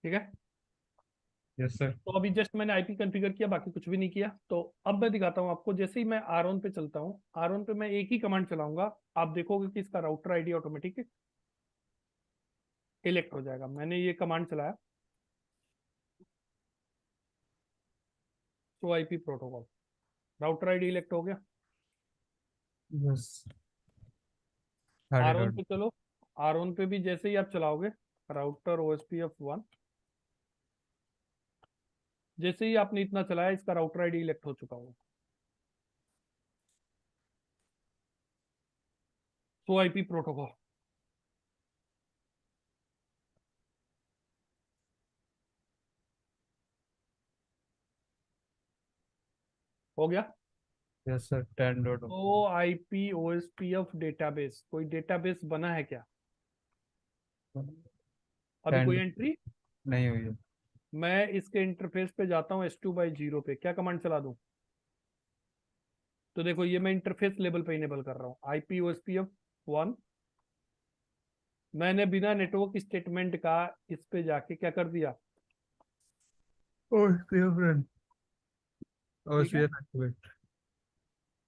ठीक है। Yes sir. तो अभी जस्ट मैंने आईपी कॉन्फ़िगर किया, बाकी कुछ भी नहीं किया। तो अब मैं दिखाता हूँ आपको। जैसे ही मैं R1 पे चलता हूँ, R1 पे मैं एक ही कमांड चलाऊंगा, आप देखोगे कि इसका राउटर आईडी ऑटोमेटिक इलेक्ट हो जाएगा। मैंने ये कमांड चलाया, show IP protocol, router ID elect हो गया। यस। R1 पे चलो, R1 पे भी जैसे ही आप चलाओगे राउटर OSPF1, जैसे ही आपने इतना चलाया इसका राउटर आईडी इलेक्ट हो चुका होगा। शो आईपी प्रोटोकॉल, हो गया। Yes sir 10 dot. तो आईपी OSPF डेटाबेस, कोई डेटाबेस बना है क्या? अभी कोई 10 एंट्री? नहीं हुई है। मैं इसके इंटरफेस पे जाता हूँ S2/0 पे, क्या कमांड चला दूं? तो देखो ये मैं इंटरफेस लेवल पे इनेबल कर रहा हूँ आईपी OSPF1। मैंने बिना नेटवर्क स्टेटमेंट का इस पे जाके क्या कर दिया? OSPF run. ठीक है। OSPF activate.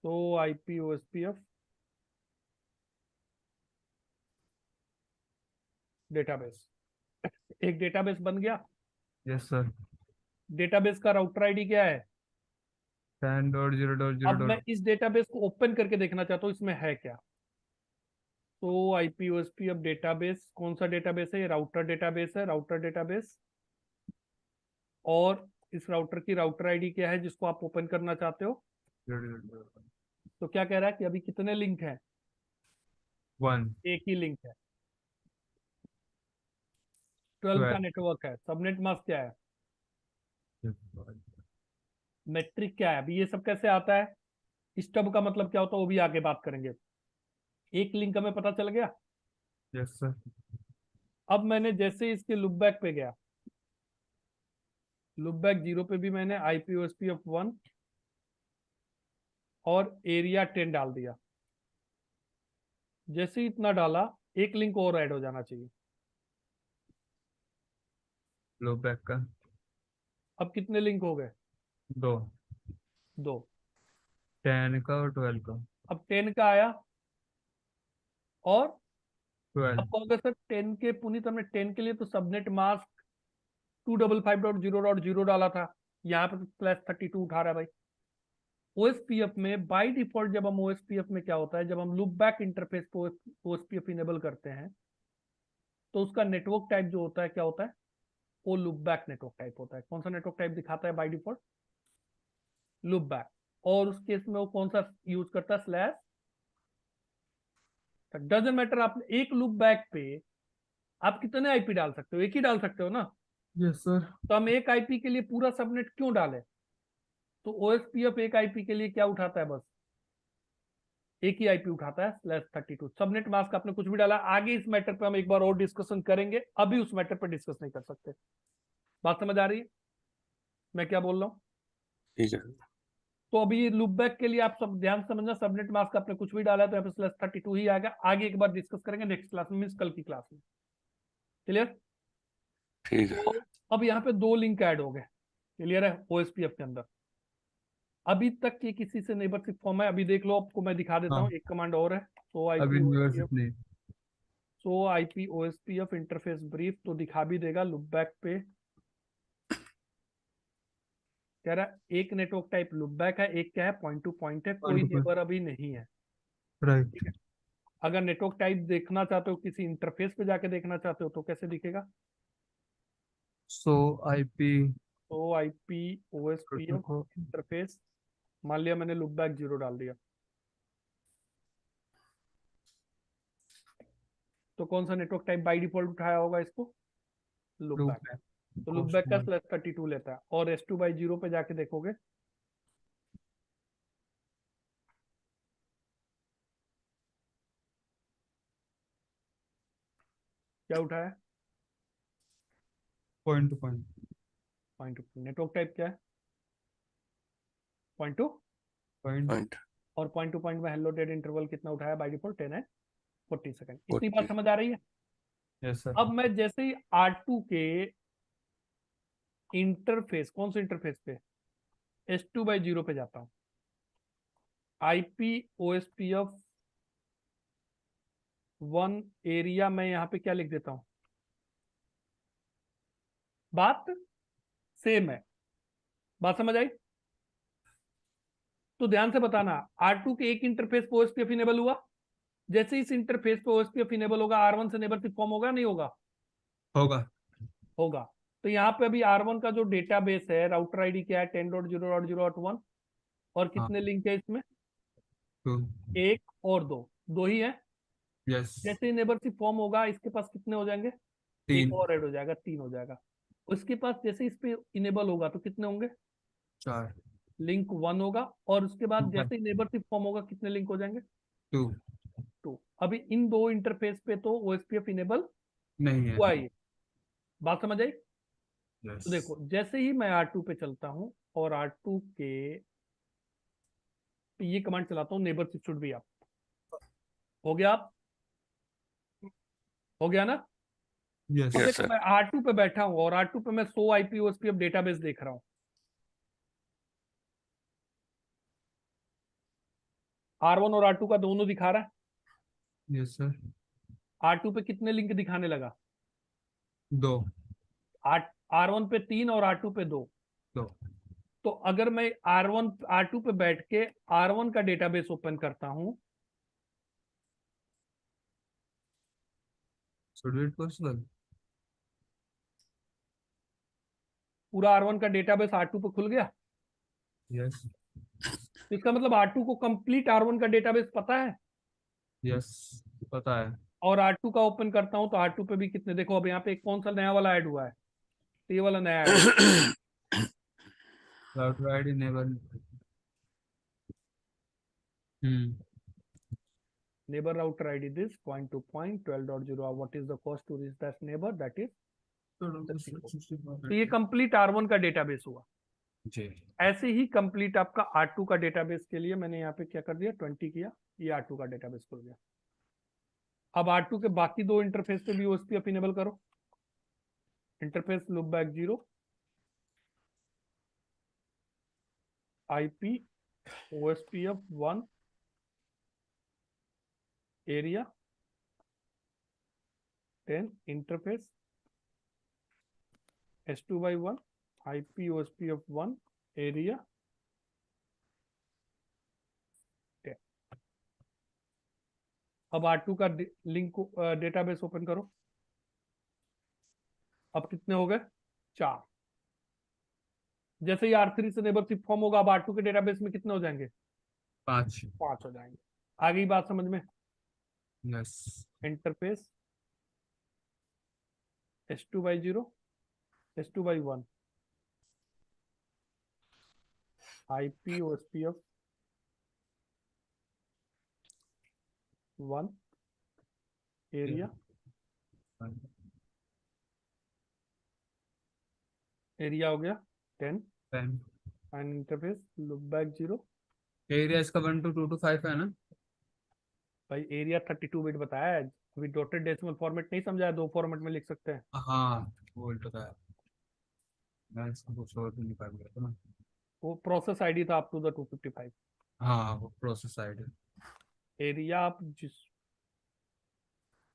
तो आईपी OSPF डेटाबेस, एक डेटाबेस बन गया। Yes sir. डेटाबेस का राउटर आईडी क्या है? 10.0.0. अब मैं इस डेटाबेस को ओपन करके देखना चाहता हूँ इसमें है क्या। तो आईपी OSPF डेटाबेस, कौन सा डेटाबेस है? ये राउटर डेटाबेस है, राउटर डेटाबेस। और इस राउटर की राउटर आईडी क्या है जिसको आप ओपन करना चाहते हो? तो क्या कह रहा है कि अभी कितने लिंक हैं? 1 एक ही लिंक है। 12 का 12. नेटवर्क है। सबनेट मास्क क्या है? मैट्रिक क्या है? अभी ये सब कैसे आता है? स्टब का मतलब क्या होता है वो भी आगे बात करेंगे। एक लिंक हमें पता चल गया। Yes sir. अब मैंने जैसे इसके लुपबैक पे गया, लुपबैक 0 पे भी मैंने आईपी OSPF1 और एरिया 10 डाल दिया। जैसे ही इतना डाला, एक लिंक और ऐड हो जाना चाहिए। लो बैक का अब कितने लिंक हो गए? 2, 2। 10 का और 12 का। अब 10 का आया, और 12. अब कहोगे सर 10 के, पुनीत हमने 10 के लिए तो सबनेट मास्क 255.0.0 डाला था, यहाँ पे तो /32 उठा रहा है भाई। OSPF में बाय डिफॉल्ट जब हम OSPF में क्या होता है, जब हम लूप बैक इंटरफेस को OSPF इनेबल करते हैं तो उसका नेटवर्क टाइप जो होता है क्या होता है? वो लूप बैक नेटवर्क टाइप होता है। कौन सा नेटवर्क टाइप दिखाता है बाय डिफॉल्ट? Loop back. और उस केस में वो कौन सा यूज करता है? स्लैश। डजंट मैटर, आप एक लूप बैक पे आप कितने आईपी डाल सकते हो? एक ही डाल सकते हो ना। Yes sir. तो हम एक आईपी के लिए पूरा सबनेट क्यों डालें? तो OSPF एक आईपी के लिए क्या उठाता है? बस एक ही आईपी उठाता है, /32। सबनेट मास्क आपने कुछ भी डाला। आगे इस मैटर पे हम एक बार और डिस्कशन करेंगे, अभी उस मैटर पे डिस्कस नहीं कर सकते। बात समझ आ रही है मैं क्या बोल रहा हूँ? ठीक है। तो अभी ये लूप बैक के लिए आप सब ध्यान से समझना, सबनेट मास्क आपने कुछ भी डाला है तो यहाँ पे /32 ही आएगा। आगे एक बार डिस्कस करेंगे नेक्स्ट क्लास में, मीन्स कल की क्लास में। क्लियर? ठीक है। तो अब यहाँ पे 2 लिंक ऐड हो गए। क्लियर है? OSPF के अंदर अभी तक ये किसी से नेबरशिप फॉर्म है, अभी देख लो, आपको मैं दिखा देता हाँ हूँ। एक कमांड और है, सो अभी आईपी यूनिवर्सिटी नहीं। OSPF इंटरफेस ब्रीफ, तो दिखा भी देगा लुपबैक पे। कह रहा है एक नेटवर्क टाइप लुपबैक है, एक क्या है? पॉइंट टू पॉइंट है, कोई नेबर अभी नहीं है। राइट। ठीक है। अगर नेटवर्क टाइप देखना चाहते हो, किसी इंटरफेस पे जाके देखना चाहते हो, तो कैसे दिखेगा? सो आईपी तो आईपी OSPF इंटरफेस, मान लिया मैंने लुपबैक 0 डाल दिया, तो कौन सा नेटवर्क टाइप बाय डिफॉल्ट उठाया होगा इसको? लुपबैक। तो लुपबैक का /32 लेता है। और S2/0 पे जाके देखोगे क्या उठाया? Point to point. Point two. Network type क्या है? Point to. पॉइंट। पॉइंट और पॉइंट टू पॉइंट में हेलो डेड इंटरवल कितना उठाया बाय डिफॉल्ट? 10 है, 40 सेकंड। इतनी बात 40। समझ आ रही है? Yes sir. अब मैं जैसे ही R2 के इंटरफेस, कौन से इंटरफेस पे, S2/0 पे जाता हूँ। IP OSPF 1 एरिया, मैं यहाँ पे क्या लिख देता हूँ, बात सेम है, बात समझ आई? तो ध्यान से बताना, R2 के एक इंटरफेस पे OSPF इनेबल हुआ, जैसे इस इंटरफेस पे OSPF इनेबल होगा R1 से नेबर फॉर्म होगा नहीं होगा? होगा। होगा। तो यहाँ पे अभी R1 का जो डेटाबेस है, राउटर आईडी क्या है, 10.0.0.1, और कितने लिंक है इसमें, 2 एक और दो ही है। यस जैसे ही नेबरशिप फॉर्म होगा इसके पास कितने हो जाएंगे, एक 3 और ऐड हो जाएगा, 3 हो जाएगा। उसके पास जैसे इस पे इनेबल होगा तो कितने होंगे, 4 लिंक 1 होगा, और उसके बाद जैसे ही नेबरशिप फॉर्म होगा कितने लिंक हो जाएंगे, 2 2। अभी इन दो इंटरफेस पे तो OSPF इनेबल नहीं है। हुआ ही, बात समझ आई? यस तो देखो जैसे ही मैं R2 पे चलता हूं और R2 के ये कमांड चलाता हूं, नेबरशिप शुड बी अप, हो गया आप, हो गया ना? यस अब Yes, देखो sir. मैं R2 पे बैठा हूं और R2 पे मैं 100 IP OSPF डेटाबेस देख रहा हूं। R1 और R2 का दोनों दिखा रहा है। Yes sir. R2 पे कितने लिंक दिखाने लगा, 2 R1 पे 3 और R2 पे 2। 2 तो अगर मैं R2 पे बैठ के R1 का डेटाबेस ओपन करता हूं, शुड इट पॉसिबल? पूरा R1 का डेटाबेस R2 पे खुल गया। यस तो इसका मतलब R2 को कंप्लीट R1 का डेटाबेस पता है, यस पता है। और R2 का ओपन करता हूं तो R2 पे भी कितने, देखो अब यहाँ पे एक कौन सा नया वाला ऐड हुआ है, तो ये वाला नया ऐड हुआ, router ID neighbour. neighbor router ID this point to point 12.0, what is the cost to reach that neighbor, that is, तो ये कंप्लीट R1 का डेटाबेस हुआ। जी ऐसे ही कंप्लीट आपका R2 का डेटाबेस के लिए मैंने यहाँ पे क्या कर दिया, 20 किया, ये R2 का डेटाबेस खुल गया। अब R2 के बाकी दो इंटरफेस पे भी OSPF इनेबल करो, interface loopback 0, IP OSPF 1 area 10 interface S2/1 IP OSPF 1 area 10। अब R2 का लिंक डेटाबेस ओपन करो, अब कितने हो गए, 4। जैसे ही R3 से नेबरशिप फॉर्म होगा, अब R2 के डेटाबेस में कितने हो जाएंगे, 5 5 हो जाएंगे। आ गई बात समझ में? Yes interface S2/0 S2/1 IP OSPF 1 area हो गया 10 एंड इंटरफेस लूपबैक 0। एरिया इसका 1 to 2 to 5 है ना? भाई एरिया 32 बिट बताया है, अभी डॉटेड डेसिमल फॉर्मेट नहीं समझाया, दो फॉर्मेट में लिख सकते हैं। हाँ वो पता है। मैं इसको कुछ और भी निकाल गया था ना। वो प्रोसेस आईडी था अप टू द 255। हाँ वो प्रोसेस आईडी। एरिया आप जिस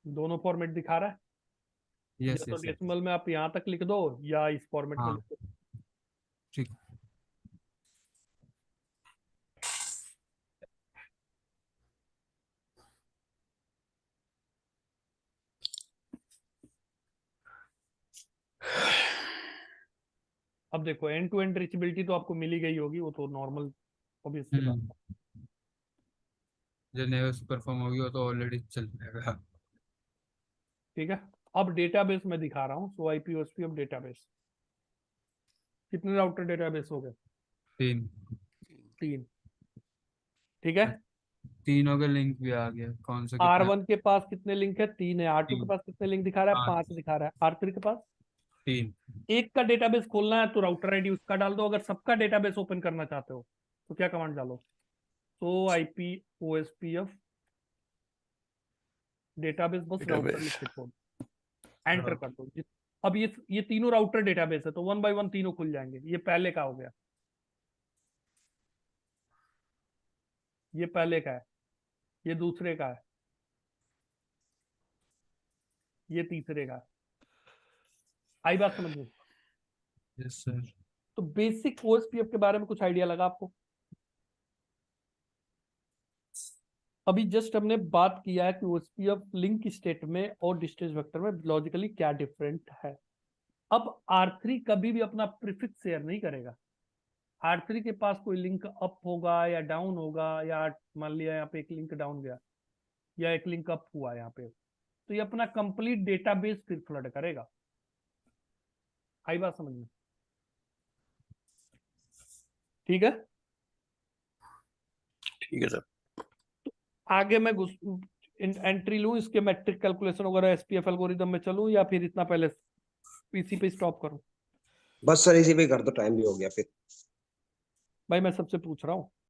दोनों फॉर्मेट दिखा रहा है, या यस तो यस डेसिमल में आप यहाँ तक लिख दो या इस फॉर्मेट में हाँ लिख दो। ठीक। अब देखो एंड टू एंड रीचेबिलिटी तो आपको मिल ही गई होगी, वो तो नॉर्मल ऑब्वियस सी बात है। जो नया परफॉर्म होगी वो तो ऑलरेडी चल जाएगा। ठीक है, अब डेटाबेस में दिखा रहा हूँ, सो IP OSPF डेटाबेस, कितने राउटर डेटाबेस हो गए, 3 3। ठीक है, 3 हो गए। लिंक भी आ गया। कौन सा कितना? R1 के पास कितने लिंक है, 3 है। R2 के 3 पास कितने लिंक दिखा रहा है, 5 5 दिखा रहा है। R3 के पास 3 एक का डेटाबेस खोलना है तो राउटर आईडी उसका डाल दो, अगर सबका डेटाबेस ओपन करना चाहते हो तो क्या कमांड डालो, सो IP OSPF डेटाबेस, बस राउटर लिख के छोड़, एंटर कर दो। अब ये तीनों राउटर डेटाबेस है तो 1 बाय 1 तीनों खुल जाएंगे। ये पहले का हो गया, ये पहले का है, ये दूसरे का है, ये तीसरे का है। आई बात समझ में? Yes sir. तो बेसिक ओएसपीएफ के बारे में कुछ आइडिया लगा आपको? अभी जस्ट हमने बात किया है कि ओएसपीएफ लिंक स्टेट में और डिस्टेंस वेक्टर में लॉजिकली क्या डिफरेंट है। अब R3 कभी भी अपना प्रीफिक्स शेयर नहीं करेगा। R3 के पास कोई लिंक अप होगा या डाउन होगा, या मान लिया यहाँ पे एक लिंक डाउन गया या एक लिंक अप हुआ यहाँ पे, तो ये अपना कंप्लीट डेटाबेस फिर फ्लड करेगा। आई बात समझ में? ठीक है, ठीक है सर। आगे मैं एंट्री लूं, इसके मैट्रिक कैलकुलेशन वगैरह एसपीएफ एल्गोरिदम में चलूं, या फिर इतना पहले पीसी पे स्टॉप करूं? बस सर इसी पे कर दो, टाइम भी हो गया फिर। भाई मैं सबसे पूछ रहा हूँ।